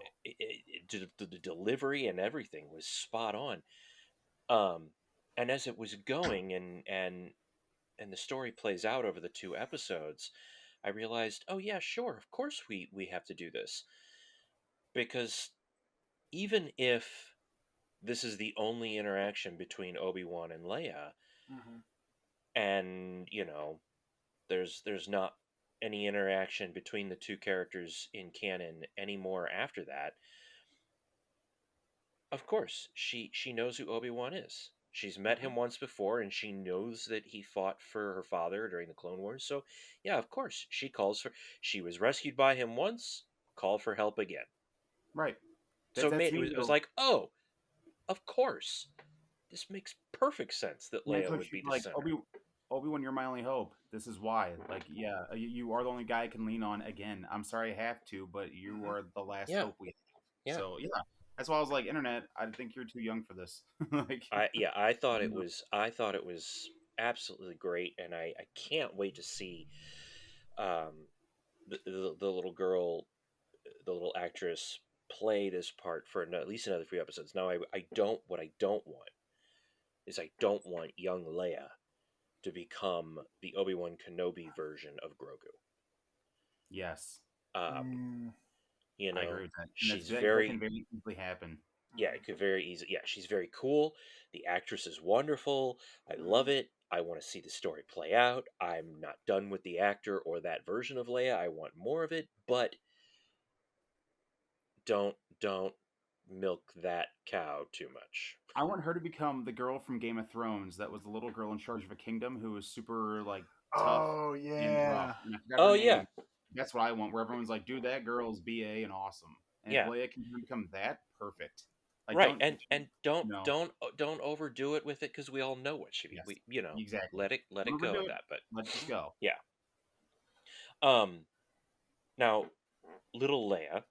The delivery and everything was spot on. And as it was going and the story plays out over the 2 episodes, I realized, oh yeah, sure, of course we have to do this, because even if this is the only interaction between Obi-Wan and Leia, Mm-hmm. and there's not any interaction between the two characters in canon anymore after that. Of course, she knows who Obi-Wan is. She's met him once before, and she knows that he fought for her father during the Clone Wars. So, yeah, of course, she calls for. She was rescued by him once. Call for help again. Right. So That's it me. was like, oh, of course, this makes perfect sense that And that's Leia what would she's be the like, center. Obi-Wan, you're my only hope. This is why. Like, yeah, you are the only guy I can lean on again. I'm sorry I have to, but you are the last Yeah, hope we have. yeah. So, yeah. That's why I was like, Internet, I think you're too young for this. Like, I thought it was absolutely great, and I can't wait to see um, the little girl, the little actress, play this part for at least another 3 episodes. Now, I don't what I don't want is I don't want young Leia to become the Obi-Wan Kenobi version of Grogu. yes. Um, I agree with that. And she's that can very easily happen. yeah, it could very easy. Yeah, she's very cool. The actress is wonderful. I love it. I want to see the story play out. I'm not done with the actor or that version of Leia. I want more of it, but don't milk that cow too much. I want her to become the girl from Game of Thrones that was the little girl in charge of a kingdom who was super, like, tough Oh and yeah. rough. And I forgot Oh her yeah, name. That's what I want, where everyone's like, dude, that girl's BA and awesome. And if yeah, Leia can become that, perfect. Like, right. don't, And no, don't overdo it with it because we all know what she yes, we exactly. let Don't it go overdo at it. that. But Let it just go. yeah. Now little Leia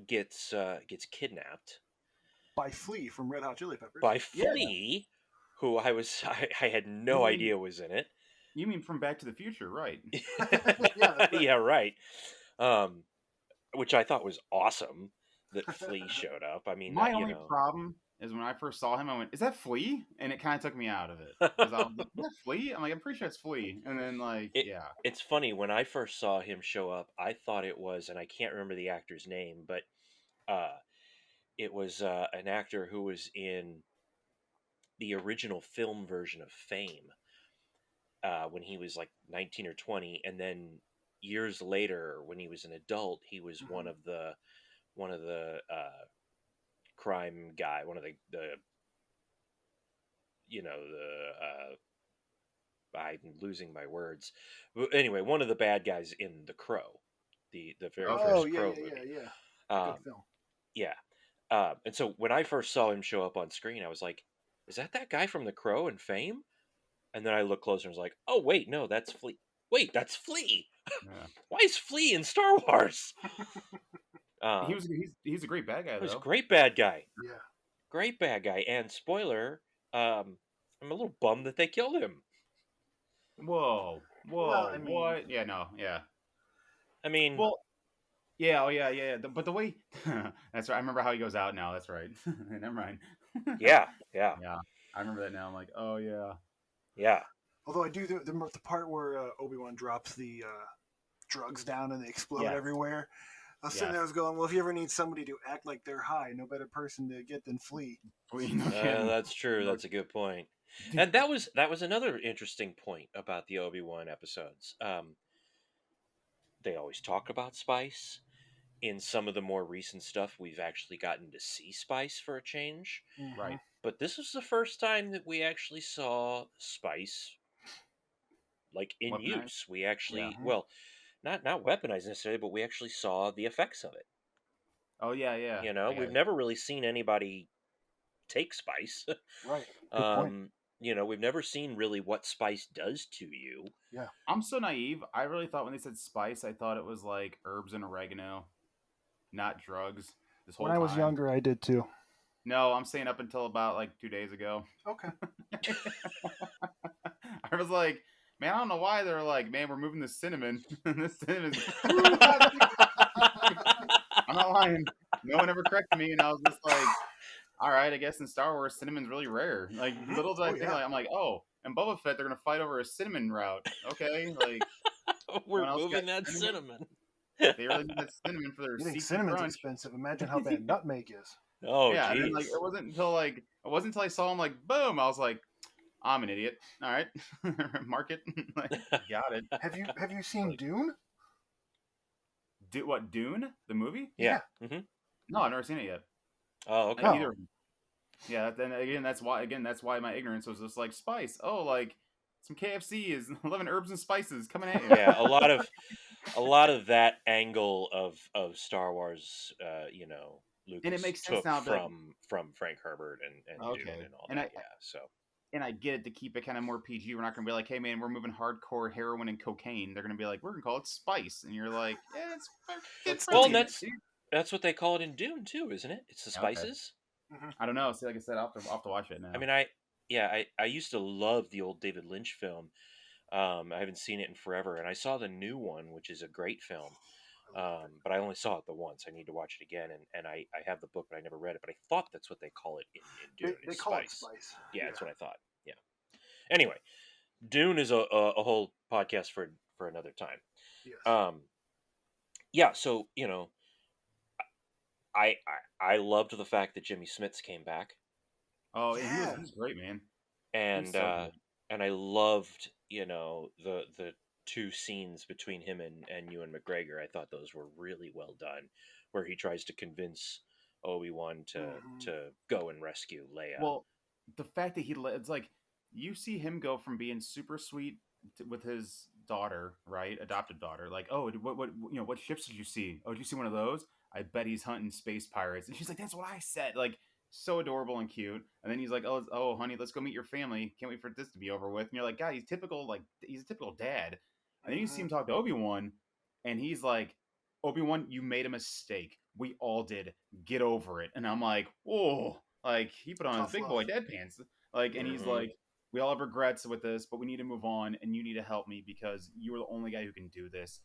gets kidnapped By Flea from Red Hot Chili Peppers. by Yeah. Flea, who I had no You mean- idea was in it. You mean from Back to the Future, right? Yeah, that's right. Yeah, right. Which I thought was awesome that Flea showed up. I mean, My that, only problem is when I first saw him, I went, "Is that Flea?" And it kind of took me out of it because I was like, "Is that Flea?" I'm like, "I'm pretty sure it's Flea." And then, like, yeah, It's funny, when I first saw him show up, I thought it was, and I can't remember the actor's name, but it was an actor who was in the original film version of Fame when he was like 19 or 20, and then years later, when he was an adult, he was one of the crime guy, one of the I'm losing my words. Anyway, one of the bad guys in The Crow, the very Okay. Oh first yeah, Crow yeah, movie. yeah, yeah. Good Um, film. yeah. And so when I first saw him show up on screen, I was like, "Is that guy from The Crow and Fame?" And then I looked closer and was like, "Oh wait, no, that's Flea. Wait, that's Flea. yeah. Why is Flea in Star Wars?" He's a great bad guy He was a though. great bad guy. Yeah. Great bad guy. And spoiler, I'm a little bummed that they killed him. Whoa, Well, I mean- what? Yeah, no, yeah. I mean, Well, yeah, oh yeah. But the way that's right. I remember how he goes out now. That's right. Never mind. yeah. Yeah, I remember that now. I'm like, oh yeah. Although I do the part where Obi-Wan drops the drugs down and they explode Yes. everywhere. I was sitting there, I was going, well, if you ever need somebody to act like they're high, no better person to get than Flea. That's true. That's a good point. And that was another interesting point about the Obi-Wan episodes. They always talk about spice. In some of the more recent stuff, we've actually gotten to see spice for a change. Right. But this was the first time that we actually saw spice, like, in Weaponized? use. We actually, Yeah. well, not weaponized necessarily, but we actually saw the effects of it. Oh yeah. We've never really seen anybody take spice. Right. Good point. We've never seen really what spice does to you. Yeah. I'm so naive. I really thought when they said spice, I thought it was like herbs and oregano, not drugs. This whole When I was time. younger, I did too. No, I'm saying up until about like 2 days ago. Okay. I was like, man, I don't know why they're like, man, we're moving the cinnamon. This cinnamon's. I'm not lying. No one ever corrected me, and I was just like, all right, I guess in Star Wars, cinnamon's really rare. Like, little did I think, I'm like, oh, and Boba Fett, they're gonna fight over a cinnamon route. Okay, like We're Anyone else moving got that cinnamon? cinnamon. They really need that cinnamon for their You think seafood cinnamon's crunch. expensive? Imagine how bad nutmeg is. Oh, Yeah, and then geez. it wasn't until I saw him boom, I was like, I'm an idiot. All right, mark it. Got it. Have you seen Like, Dune? What Dune the movie? Yeah. Mm-hmm. No, I've never seen it yet. Oh, okay. Oh. Either. Yeah. Then again, that's why my ignorance was just like spice. Oh, like some KFC is 11 herbs and spices coming at you. Yeah, a lot of that angle of Star Wars, And it Lucas makes sense took now, but from Frank Herbert and okay. Dune and all And that. Yeah, so and I get it to keep it kind of more PG. We're not going to be like, hey man, we're moving hardcore heroin and cocaine. They're going to be like, we're going to call it spice, and you're like, yeah, it's kid well, friendly. that's what they call it in Dune too, isn't it? It's the Okay. spices. I don't know. See, like I said, I'll have to watch it now. I mean, I used to love the old David Lynch film. I haven't seen it in forever, and I saw the new one, which is a great film. But I only saw it the once. I need to watch it again, and I have the book, but I never read it. But I thought that's what they call it in Dune. They It's call it spice. spice. Yeah, that's what I thought. Yeah. Anyway, Dune is a whole podcast for another time. Yes. Yeah. So I loved the fact that Jimmy Smits came back, oh, and Yeah. he's great, man. and He's so good. and I loved the two scenes between him and Ewan McGregor. I thought those were really well done, where he tries to convince Obi-Wan to go and rescue Leia. Well, the fact that it's like you see him go from being super sweet with his daughter, right, adopted daughter. Like, oh, what ships did you see? Oh, did you see one of those? I bet he's hunting space pirates. And she's like, that's what I said. Like, so adorable and cute. And then he's like, oh, honey, let's go meet your family. Can't wait for this to be over with. And you're like, God, he's a typical dad. And then you see him talk to Obi-Wan, and he's like, Obi-Wan, you made a mistake. We all did. Get over it. And I'm like, whoa. Like, he put on his Tough big love. boy dad pants. Like, and he's Mhm. like, we all have regrets with this, but we need to move on, and you need to help me because you are the only guy who can do this.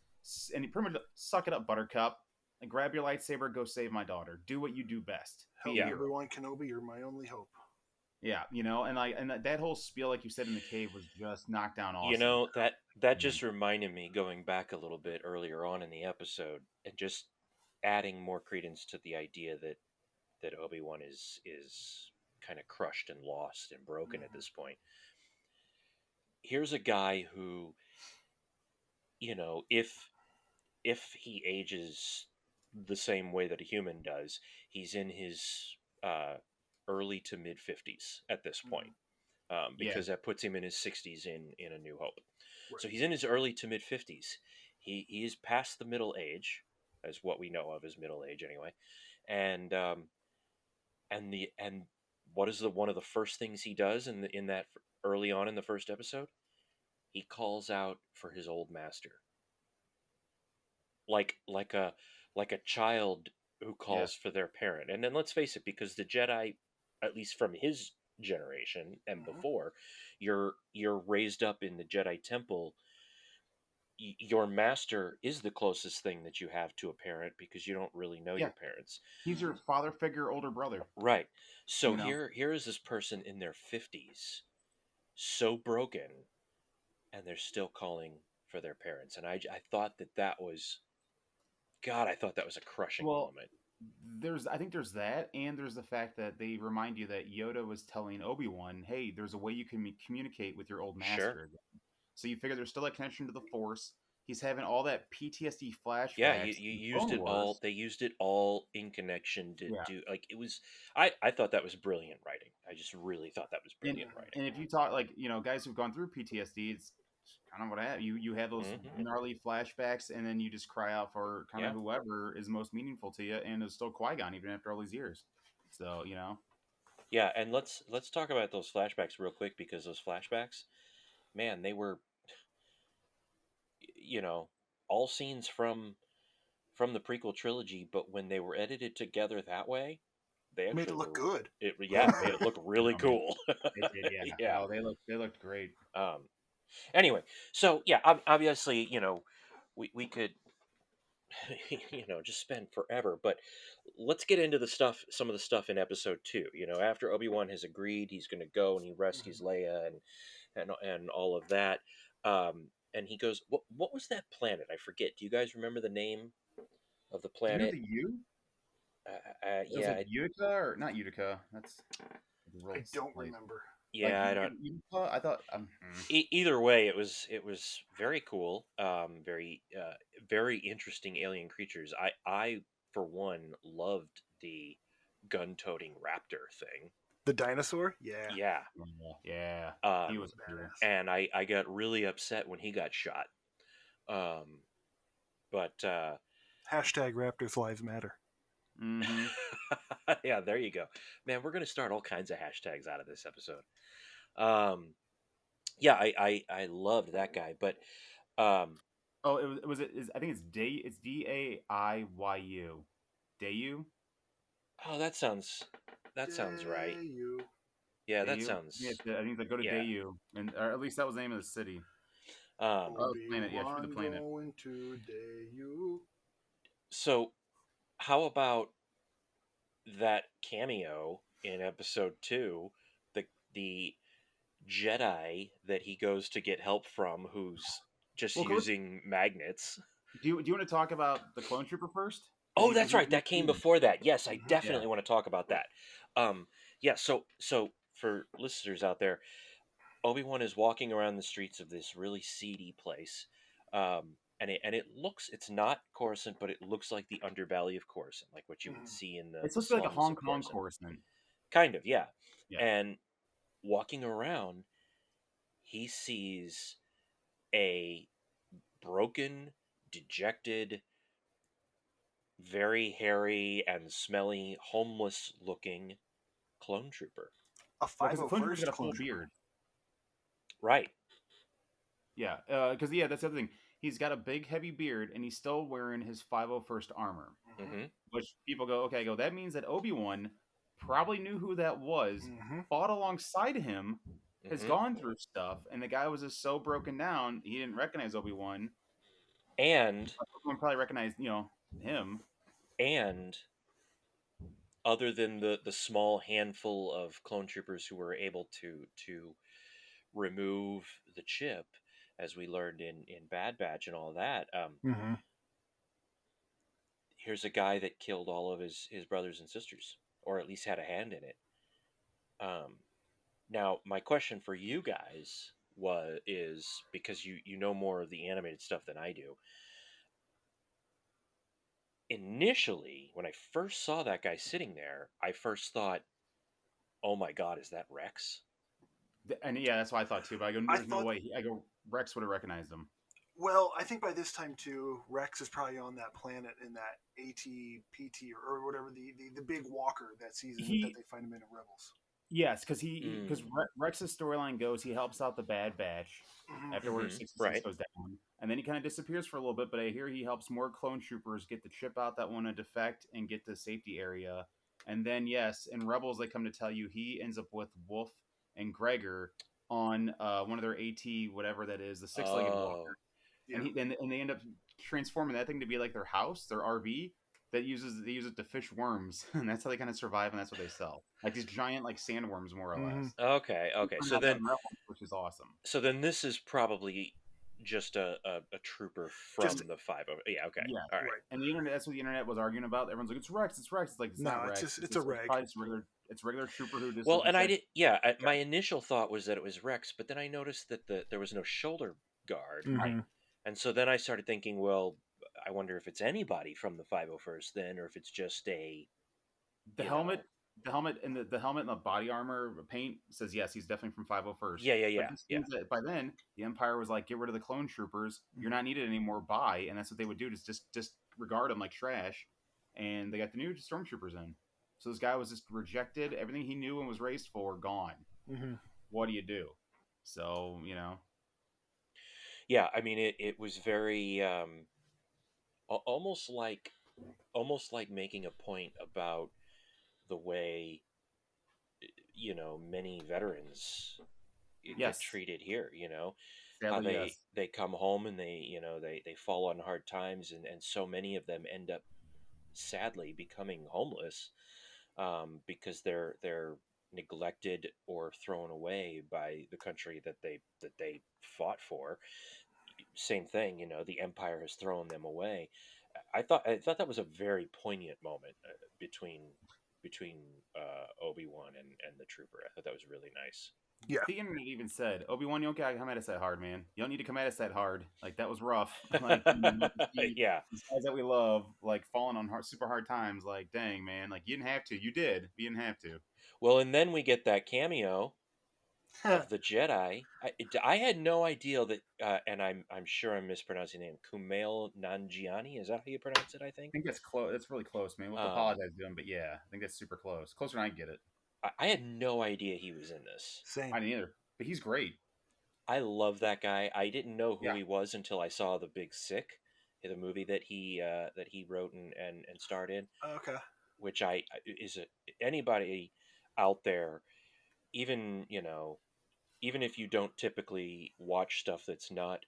And he pretty much, suck it up, Buttercup. And grab your lightsaber, go save my daughter. Do what you do best. Help Be a me, hero. Obi-Wan Kenobi, you're my only hope. Yeah, and that whole spiel, like you said in the cave, was just knocked down awesome. You know, that just reminded me, going back a little bit earlier on in the episode, and just adding more credence to the idea that Obi-Wan is kind of crushed and lost and broken at this point. Here's a guy who, if he ages the same way that a human does, he's in his early to mid 50s at this point, because that puts him in his 60s in A New Hope. Right. So he's in his early to mid 50s. He is past the middle age, as what we know of as middle age anyway, and what is one of the first things he does in that early on in the first episode? He calls out for his old master, like a child who calls for their parent. And then let's face it, because the Jedi, at least from his generation and before, you're raised up in the Jedi Temple. Your master is the closest thing that you have to a parent, because you don't really know your parents. He's your father figure, older brother. Right. So here is this person in their 50s, so broken, and they're still calling for their parents. And I thought that was, God, I thought that was a crushing moment. I think there's that, and there's the fact that they remind you that Yoda was telling Obi-Wan, hey, there's a way you can communicate with your old master. Sure. So you figure there's still a connection to the Force. He's having all that PTSD flashbacks. Yeah, you used it all. They used it all in connection to do, like, it was. I thought that was brilliant writing. I just really thought that was brilliant writing. And if you talk, like, guys who've gone through PTSD, it's kind of what I have. You have those gnarly flashbacks, and then you just cry out for kind of whoever is most meaningful to you, and it's still Qui-Gon even after all these years. So Yeah, and let's talk about those flashbacks real quick, because those flashbacks, man, they were, all scenes from the prequel trilogy, but when they were edited together that way, they actually made it look good. Made it look really cool. It did, yeah. Yeah. Oh, they looked great. Anyway, so yeah, obviously, we could, just spend forever, but let's get into some of the stuff in episode 2. After Obi-Wan has agreed, he's going to go and he rescues Leia and all of that. and he goes, what was that planet? I forget. Do you guys remember the name of the Do you know planet? the U? It was Yeah, like Utica or not Utica? That's the I world's don't place. remember. Like yeah, I don't. Utica? I thought. Either way, it was very cool. Very interesting alien creatures. I for one loved the gun-toting raptor thing. The dinosaur? Yeah. Yeah, Yeah, he um, was cool. Badass. and I got really upset when he got shot. Um, but Hashtag Raptors Lives Matter. Mm-hmm. yeah, there you go, man. We're gonna start all kinds of hashtags out of this episode. Um, yeah, I loved that guy, but um, Oh, I think it's Day. It's Daiyu. Dayu. oh, that sounds right. You. Yeah, that Dayu. Yeah, sounds I think it's like go to yeah. Dayu, and or at least that was the name of the city. Um, Oh, planet. Yeah, shoot the Obi-Wan planet. going today, you. so how about that cameo in episode 2, the Jedi that he goes to get help from, who's just Well, using magnets. do you want to talk about the clone trooper first? Oh, that's right. That came before that. Yes, I Yeah. definitely want to talk about that. Yeah. So for listeners out there, Obi-Wan is walking around the streets of this really seedy place. And it looks, it's not Coruscant, but it looks like the underbelly of Coruscant, like what you would see in It's the supposed to be like a slums Hong of Kong Coruscant. Coruscant. Kind of, yeah. Yeah. And walking around, he sees a broken, dejected, very hairy and smelly, homeless looking clone trooper. A Because the clone trooper's 501st got a full clone trooper. beard. Right. Yeah, because that's the other thing. He's got a big, heavy beard, and he's still wearing his 501st armor. Mm-hmm. Which people go, okay, that means that Obi-Wan probably knew who that was, fought alongside him, has Mm-hmm. gone through stuff, and the guy was just so broken down he didn't recognize Obi-Wan. And Obi-Wan probably recognized, him. and other than the small handful of clone troopers who were able to remove the chip, as we learned in Bad Batch and all that, here's a guy that killed all of his brothers and sisters, or at least had a hand in it. Now, my question for you guys is, because you know more of the animated stuff than I do. Initially, when I first saw that guy sitting there, I first thought, "Oh my God, is that Rex?" And yeah, that's what I thought too. But I go, there's no way. I go, Rex would have recognized him. Well, I think by this time too, Rex is probably on that planet in that ATPT or whatever the big walker that season that they find him in Rebels. Yes, because Rex's storyline goes, he helps out the Bad Batch after Order 66 Right. goes down, and then he kind of disappears for a little bit. But I hear he helps more clone troopers get the chip out that want to defect and get to the safety area. And then yes, in Rebels they come to tell you he ends up with Wolf and Gregor on one of their AT whatever that is, the six-legged walker. Yeah. And they end up transforming that thing to be like their house, their RV. They use it to fish worms, and that's how they kind of survive, and that's what they sell, like these giant like sandworms, more or less. Okay. So then, which is awesome. So then, this is probably just a trooper from the 50. Yeah. Okay. Yeah. All right. And the internet—that's what the internet was arguing about. Everyone's like, "It's Rex. It's Rex." It's like, it's not Rex. It's a reg. It's regular trooper who just. Well, and I did. Yeah. My initial thought was that it was Rex, but then I noticed that there was no shoulder guard, and so then I started thinking, well, I wonder if it's anybody from the 501st then, or if it's just the helmet. The helmet and the helmet and the body armor paint says yes, he's definitely from 501st. Yeah. But by then, the Empire was like, get rid of the clone troopers. You're not needed anymore. Bye. And that's what they would do, just disregard them like trash. And they got the new stormtroopers in. So this guy was just rejected. Everything he knew and was raised for, gone. What do you do? So, Yeah, I mean, it was very almost like making a point about the way many veterans get treated here. Sadly, how they come home and they fall on hard times, and so many of them end up sadly becoming homeless because they're neglected or thrown away by the country that they fought for. same thing. You know, the Empire has thrown them away. I thought that was a very poignant moment between Obi-Wan and the trooper. I thought that was really nice. Yeah. The internet even said, Obi-Wan, you don't gotta come at us that hard, man. You don't need to come at us that hard. Like, that was rough. Like, Yeah. these guys that we love, like, falling on super hard times. Like, dang, man. Like, you didn't have to. You did. But you didn't have to. Well, and then we get that cameo of the Jedi. I had no idea that, and I'm sure I'm mispronouncing the name. Kumail Nanjiani, is that how you pronounce it? I I think. think that's close. That's really close, man. We'll have to apologize to him, but yeah, I think that's super close. Closer than I get it. I had no idea he was in this. Same. I didn't either. But he's great. I love that guy. I didn't know who Yeah. he was until I saw The Big Sick, the movie that he wrote and starred in. Okay. Which anybody out there, even even if you don't typically watch stuff that's not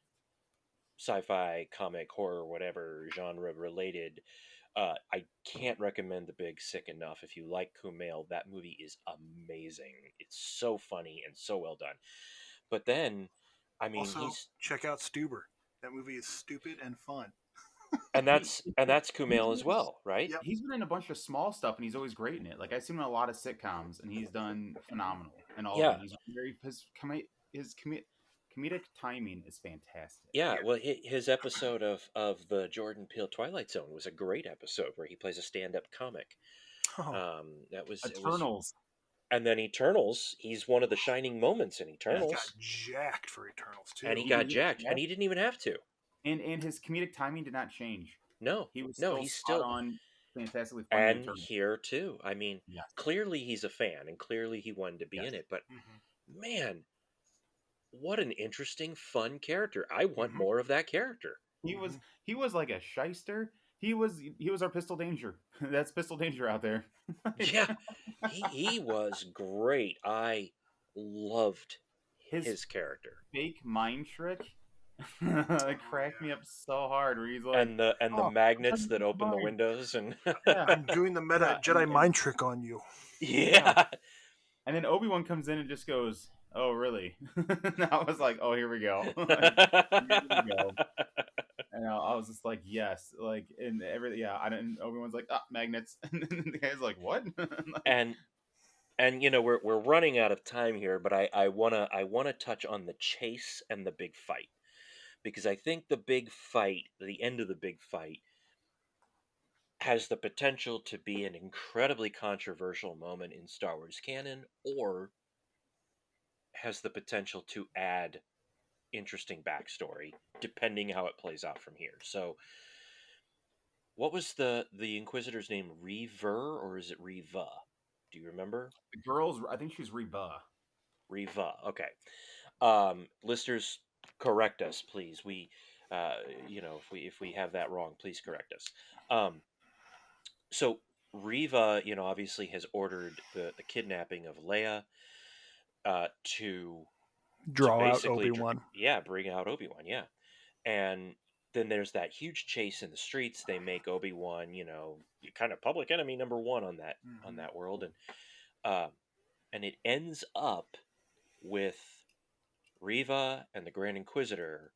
sci-fi, comic, horror, whatever genre related, I can't recommend The Big Sick enough. If you like Kumail, that movie is amazing. It's so funny and so well done. But then, I mean, Also, check out Stuber. That movie is stupid and fun. and that's Kumail as well, right? Yep. He's been in a bunch of small stuff, and he's always great in it. Like, I've seen him in a lot of sitcoms, and he's done phenomenal in all of them. He's his comedic timing is fantastic. Yeah, well, his episode of the Jordan Peele Twilight Zone was a great episode where he plays a stand-up comic. Oh, That was Eternals. And then Eternals, he's one of the shining moments in he Eternals. got jacked for Eternals too. And he got jacked, and he didn't even have to. And his comedic timing did not change. No, He was he's spot still on, fantastically funny. and here too. I mean, Yes. clearly he's a fan, and clearly he wanted to be in it. But man, what an interesting, fun character! I want more of that character. He was like a shyster. He was our Pistol Danger. That's Pistol Danger out there. Yeah, he was great. I loved his character. Fake mind trick. It cracked me up so hard. Where he's like, And the magnets that open the windows and I'm doing the meta Jedi mind trick on you. yeah. And then Obi-Wan comes in and just goes, "Oh, really?" And I was like, "Oh, here we go." Here we go. And I was just like, "Yes," like in everything. Yeah, I didn't. Obi-Wan's like, magnets," and then the guy's like, "What?" and we're running out of time here, but I wanna touch on the chase and the big fight, because I think the end of the big fight, has the potential to be an incredibly controversial moment in Star Wars canon, or has the potential to add interesting backstory, depending how it plays out from here. So, what was the Inquisitor's name? Reaver, or is it Reva? Do you remember? The girls, I think she's Reba. Reva. Okay. Listeners, correct us, please. We, if we have that wrong, please correct us. So Reva, obviously has ordered the kidnapping of Leia, to Draw out basically Obi-Wan. bring out Obi-Wan, yeah. And then there's that huge chase in the streets. They make Obi-Wan, kind of public enemy number one on that world, and it ends up with Reva and the Grand Inquisitor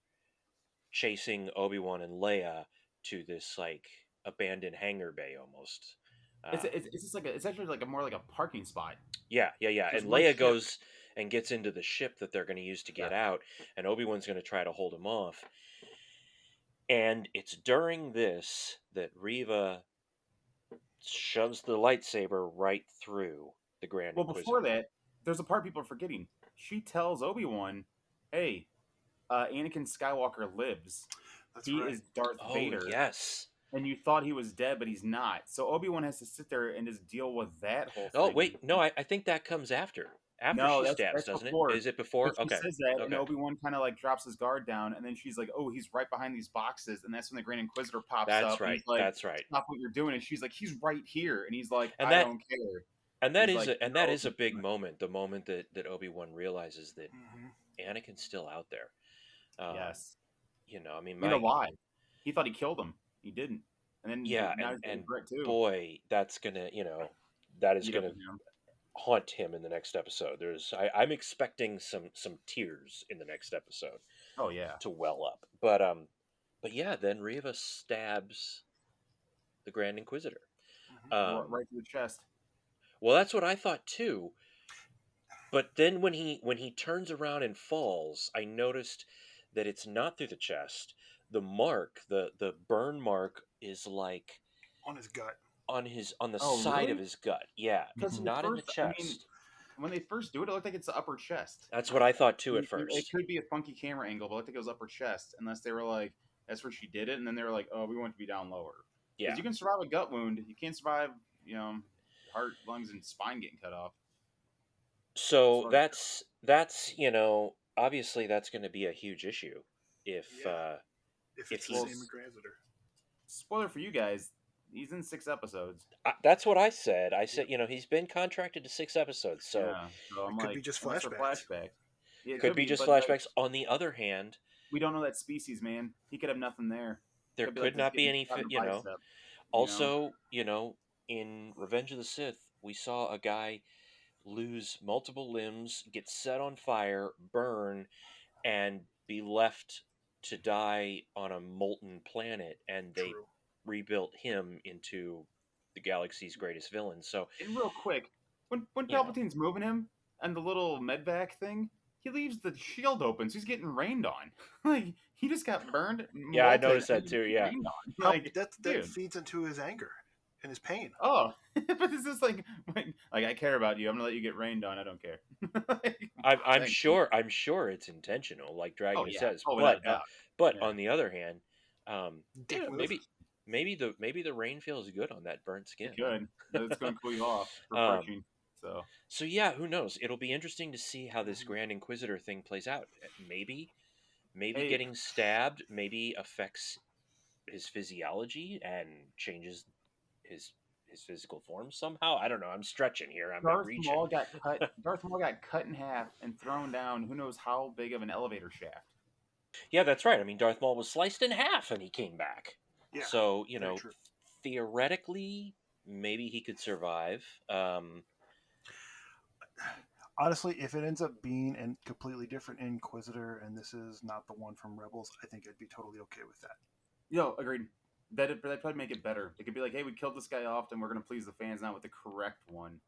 chasing Obi-Wan and Leia to this like abandoned hangar bay almost. It's just like it's actually like more like a parking spot. Yeah. There's And one Leia ship. goes and gets into the ship that they're going to use to get out, and Obi-Wan's going to try to hold him off. And it's during this that Reva shoves the lightsaber right through the Grand Well, Inquisitor. before that, there's a part people are forgetting. She tells Obi-Wan, "Hey, Anakin Skywalker lives. That's He right. is Darth Oh, Vader." yes. And you thought he was dead, but he's not. So Obi-Wan has to sit there and just deal with that whole thing. Oh, wait. No, I think that comes after. After she stabs, doesn't before. it? Is it before? But she Okay. says that, and Okay. Obi-Wan kind of like drops his guard down, and then she's like, "Oh, he's right behind these boxes," and that's when the Grand Inquisitor pops That's up. right. And he's like, That's right. "Stop what you're doing!" And she's like, "He's right here," and he's like, And "I that- don't care." And that He's is like, that "No, is a big he's moment. The moment that Obi-Wan realizes that Mhm. Anakin's still out there. Yes. I mean, You know why? He thought he killed him. He didn't. And then Yeah, now and he's regret too. boy, that's gonna, that is Beat up gonna him. haunt him in the next episode. I'm expecting some tears in the next episode Oh yeah. to well up. But yeah, then Reva stabs the Grand Inquisitor. Right to the chest. Well, that's what I thought too. But then when he turns around and falls, I noticed that it's not through the chest. The mark, the burn mark, is like On his gut. on the Oh, side really? of his gut. Yeah, Because it's not in the I mean, chest. when they first do it, it looked like it's the upper chest. That's what I thought too at It first. could be a funky camera angle, but I think it was upper chest, unless they were like, that's where she did it, and then they were like, oh, we want it to be down lower. Yeah. Because you can survive a gut wound, you can't survive, heart, lungs, and spine getting cut off. So that's obviously that's going to be a huge issue if If it's if the he's- same Inquisitor. Spoiler for you guys, he's in 6 episodes. that's what I said. I said he's been contracted to 6 episodes, so Yeah, so I'm It could like, be just unless they're flashbacks. flashbacks. Yeah, it could be just but, like, flashbacks. On the other hand, we don't know that species, man. He could have nothing there. there Could be could like this not be getting any shot in the you know. bicep, Also, in Revenge of the Sith, we saw a guy lose multiple limbs, get set on fire, burn, and be left to die on a molten planet, and they True. rebuilt him into the galaxy's greatest villain. So And real quick, when Yeah. Palpatine's moving him and the little medvac thing, he leaves the shield open, so he's getting rained on. Like he just got burned. Yeah, I molted, noticed that and too, getting yeah. rained on. How- Like that dude. feeds into his anger and his pain. Oh, but this is like I care about you. I'm gonna let you get rained on. I don't care. Like, I'm thanks. sure it's intentional, like Dragonus yeah. says. Oh, without a doubt. But Yeah. on the the other hand, Dick yeah, move. maybe the rain feels good on that burnt skin. Good. It's gonna cool you off. Um, Refreshing. So yeah, who knows? It'll be interesting to see how this Grand Inquisitor thing plays out. Maybe Hey. getting stabbed maybe affects his physiology and changes his physical form somehow. I don't know. I'm stretching here. I'm Darth reaching. Maul got cut. Darth Maul got cut in half and thrown down. Who knows how big of an elevator shaft? Yeah, that's right. I mean, Darth Maul was sliced in half and he came back. Yeah. So very true. theoretically, maybe he could survive. Honestly, if it ends up being a completely different Inquisitor and this is not the one from Rebels, I think I'd be totally okay with that. Yo, agreed. That'd probably make it better. It could be like, hey, we killed this guy off, and we're gonna please the fans now with the correct one.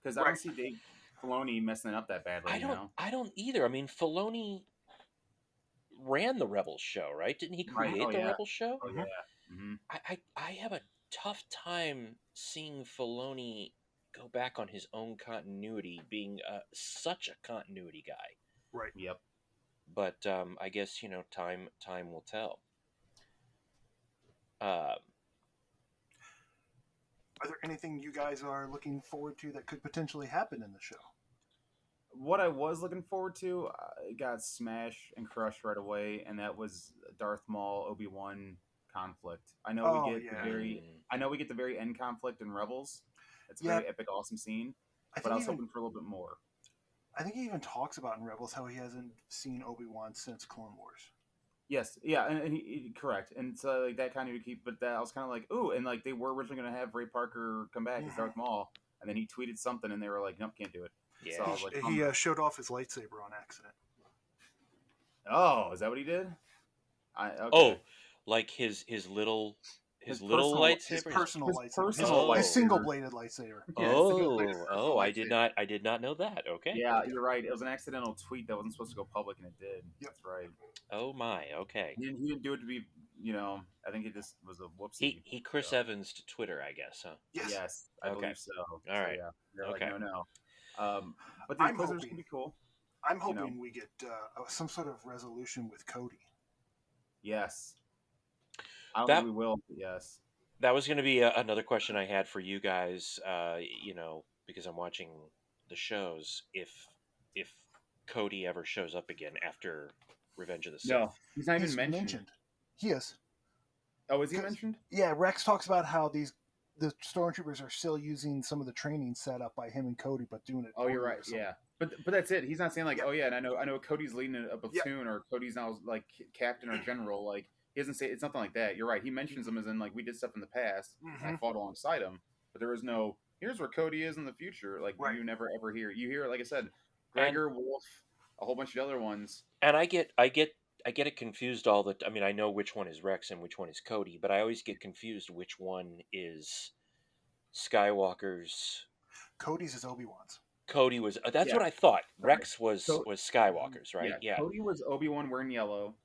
Because I don't Right. see Dave Filoni messing it up that badly. I don't either. I mean, Filoni ran the Rebels show, right? Didn't he Right. create Oh, the yeah. Rebels show? Oh yeah. Mm-hmm. I have a tough time seeing Filoni go back on his own continuity, being such a continuity guy. Right. Yep. But I guess time will tell. Are there anything you guys are looking forward to that could potentially happen in the show? What I was looking forward to got smashed and crushed right away, and that was Darth Maul Obi-Wan conflict. I know Oh, we get yeah. the very end conflict in Rebels. It's a Yeah. very epic, awesome scene. I But I was even, hoping for a little bit more. I think he even talks about in Rebels how he hasn't seen Obi-Wan since Clone Wars. Yes, yeah, and he correct, and so like that kind of keep. But that I was kind of like, ooh, and like they were originally going to have Ray Parker come back as Darth Maul, and then he tweeted something, and they were like, nope, can't do it. Yeah. So I was like, He showed off his lightsaber on accident. oh, is that what he did? Okay. Oh, like his little His little personal- His lightsaber. personal His lightsaber. personal His lightsaber. single-bladed lightsaber. Yeah, it's a good way to start the I lightsaber. did not know that. Okay. Yeah, you're right. It was an accidental tweet that wasn't supposed to go public, and it did. Yep. That's right. Oh my. Okay. He didn't do it to be, I think it just was a whoopsie. He Chris So, Evans to Twitter, I guess, huh? Yes, I Okay. believe so. All right. Yeah, they're Okay. like, no. But the I'm Inquisitors hoping- can be cool. I'm You know. hoping we get some sort of resolution with Cody. Yes. I don't That- think we will, but yes. That was going to be another question I had for you guys. Because I'm watching the shows. If Cody ever shows up again after Revenge of the Sith. No, he's not even He's mentioned. He is. Oh, is he 'Cause- mentioned? Yeah, Rex talks about how the stormtroopers are still using some of the training set up by him and Cody, but doing it. Oh, you're poorly or right. something. Yeah, but that's it. He's not saying like, Yep. oh yeah, and I know Cody's leading a platoon or Cody's now like captain or general. Like he doesn't say it's nothing like that. You're right. He mentions them as in like we did stuff in the past. And I Mhm. fought alongside him, but there is no here's where Cody is in the future. Like Right. you never ever hear. You hear, like I said, And Gregor, Wolf, a whole bunch of other ones. and I get it confused all the. I mean, I know which one is Rex and which one is Cody, but I always get confused which one is Skywalker's. Cody's is Obi-Wan's. Cody was. That's Yeah. what I thought. Right. Rex was So Skywalker's, right? yeah, Yeah. Cody was Obi-Wan wearing yellow.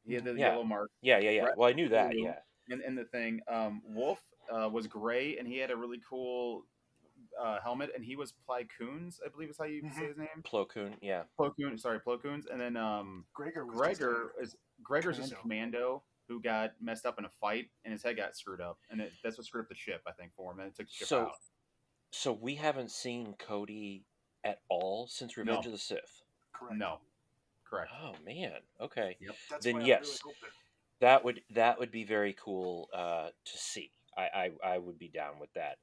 He had the Yeah. yellow mark. Yeah. Rex Well, I knew was that. blue. Yeah. And the thing, Wolf was gray, and he had a really cool helmet, and he was Ply Koons, I believe is how you say his name. Plo Koon. Yeah. Plo Koon, sorry, Plo Koons. And then Gregor was Gregor's just a commando. commando who got messed up in a fight, and his head got screwed up, and that's what screwed up the ship, I think, for him, and it took the ship out. So we haven't seen Cody at all since Revenge No. of the Sith. Correct. No, correct. Oh man. Okay. Yep. That's Then why yes. I really hope That would be very cool to see. I would be down with that.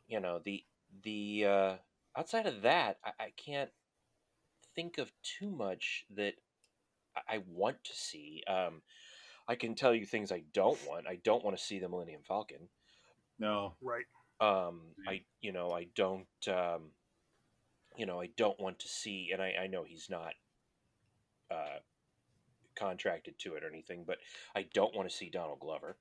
You know, the outside of that, I can't think of too much that I want to see. I can tell you things I don't want. I don't want to see the Millennium Falcon. No. Right. I don't. I don't want to see, and I know he's not contracted to it or anything, but I don't want to see Donald Glover.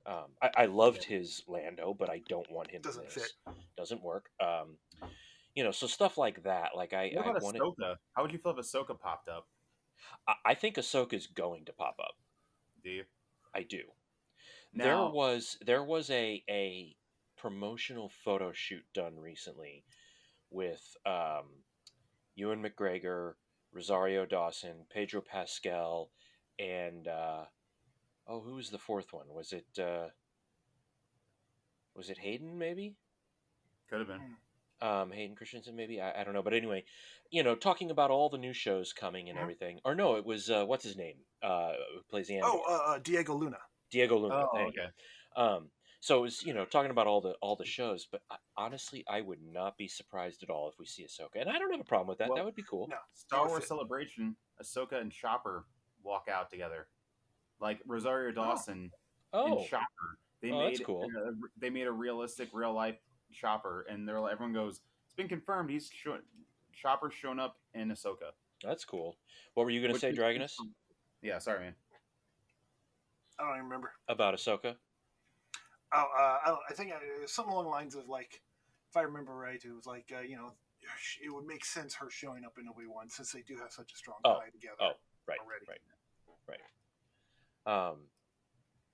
I loved his Lando, but I don't want him. Doesn't in this. fit. Doesn't work. So stuff like that. Like I What about wanted. Ahsoka? How would you feel if Ahsoka popped up? I think Ahsoka's going to pop up. Do you? I do. Now, There was a promotional photo shoot done recently with Ewan McGregor, Rosario Dawson, Pedro Pascal, and who was the fourth one? Was it Hayden maybe? could have been. Hayden Christensen maybe, I don't know, but anyway, talking about all the new shows coming and everything. Or no, it was what's his name? Who plays Andor? Diego Luna. Diego Luna. Oh, thank okay. you. So it was talking about all the shows, but honestly, I would not be surprised at all if we see Ahsoka, and I don't have a problem with that. Well, that would be cool. No. Star Wars Celebration, Ahsoka and Chopper walk out together, like Rosario Dawson and Oh, Chopper. that's cool. They made a realistic, real life Chopper, and everyone goes, "It's been confirmed. Chopper's shown up in Ahsoka." That's cool. What were you going to Which say, is- Dragonus, Yeah, sorry, man. I don't even remember. about Ahsoka? I think something along the lines of like, if I remember right, it was like it would make sense her showing up in Obi-Wan since they do have such a strong tie together. Oh, right, already. right.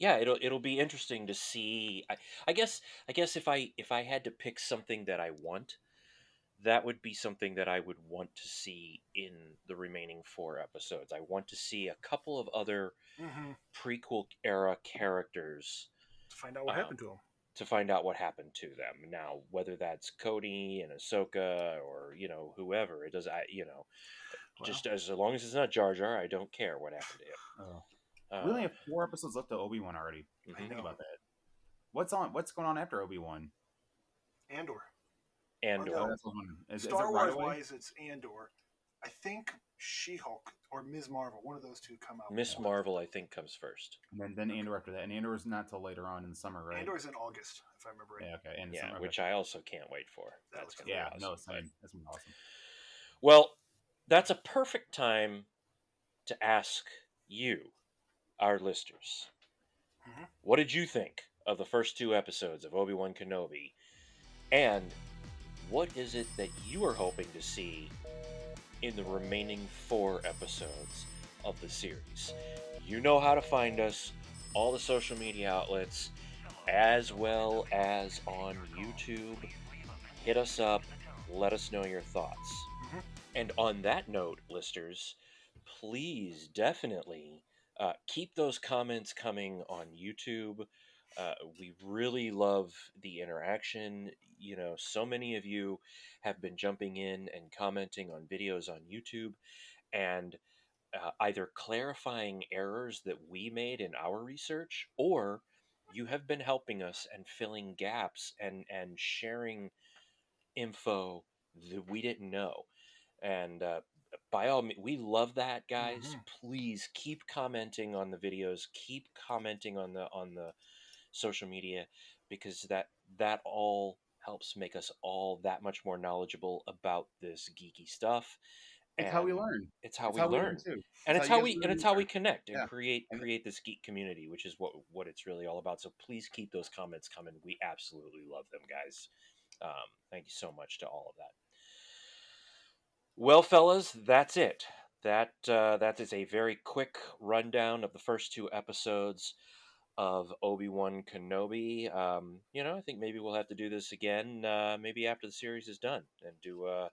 Yeah, it'll be interesting to see. I guess if I had to pick something that I want, that would be something that I would want to see in the remaining 4 episodes. I want to see a couple of other prequel era characters To find out what happened to him. to find out what happened to them. Now, whether that's Cody and Ahsoka or whoever, it does. Just as long as it's not Jar Jar, I don't care what happened to him. Oh. We only have 4 episodes left of Obi-Wan already. Mhm. Think about that. What's going on after Obi-Wan? Andor. Andor. no. That's what I'm wondering. Is Star it right Wars away? wise, it's Andor. I think She-Hulk or Ms. Marvel, one of those two come out. Miss Marvel, I think, comes first. And then Andor after that. And Andor is not till later on in the summer, right? Andor's in August, if I remember right. Yeah, okay. And Yeah, summer, which I also can't wait for. That That's looks gonna be yeah, awesome. no, same. That's gonna be awesome. Well, that's a perfect time to ask you, our listeners, what did you think of the first 2 episodes of Obi-Wan Kenobi? And what is it that you are hoping to see in the remaining 4 episodes of the series? You know how to find us, all the social media outlets, as well as on YouTube. Hit us up, let us know your thoughts. And on that note, listeners, please definitely keep those comments coming on YouTube. We really love the interaction. So many of you have been jumping in and commenting on videos on YouTube and either clarifying errors that we made in our research, or you have been helping us and filling gaps and sharing info that we didn't know. And by all means, we love that, guys. Please keep commenting on the videos, keep commenting on the social media, because that all helps make us all that much more knowledgeable about this geeky stuff. It's how we And learn. it's how It's we how we learn. learn too. And It's it's how how you guys we learn and learn. connect and Yeah. And create this geek community, which is what it's really all about. So please keep those comments coming. We absolutely love them, guys. Thank you so much to all of that. Well, fellas, that's it. That is a very quick rundown of the first 2 episodes of Obi-Wan Kenobi. I think maybe we'll have to do this again, maybe after the series is done, and do a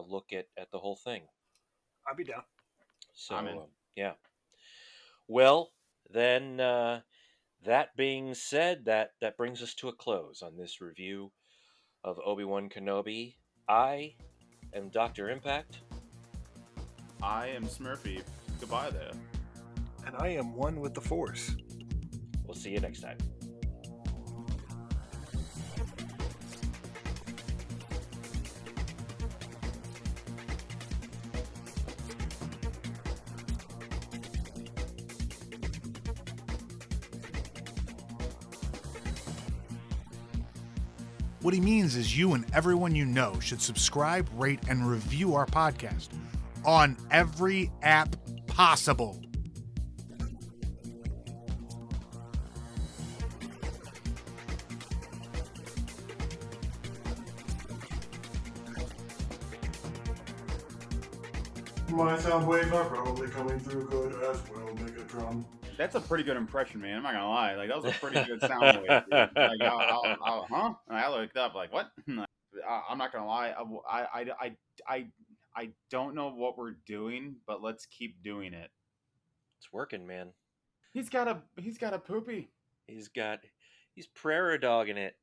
look at the whole thing. I'd be down. I'm in. So, yeah. Well, then, that being said, that brings us to a close on this review of Obi-Wan Kenobi. I am Dr. Impact. I am Smurphy. Goodbye there. And I am one with the Force. We'll see you next time. What he means is you and everyone you know should subscribe, rate, and review our podcast on every app possible. My sound waves are probably coming through good as well, Megatron. That's a pretty good impression, man. I'm not gonna lie. Like that was a pretty good sound wave. Dude. Like, huh? And I looked up, like, what? I'm not gonna lie. I don't know what we're doing, but let's keep doing it. It's working, man. He's got a poopy. He's prairie dogging it.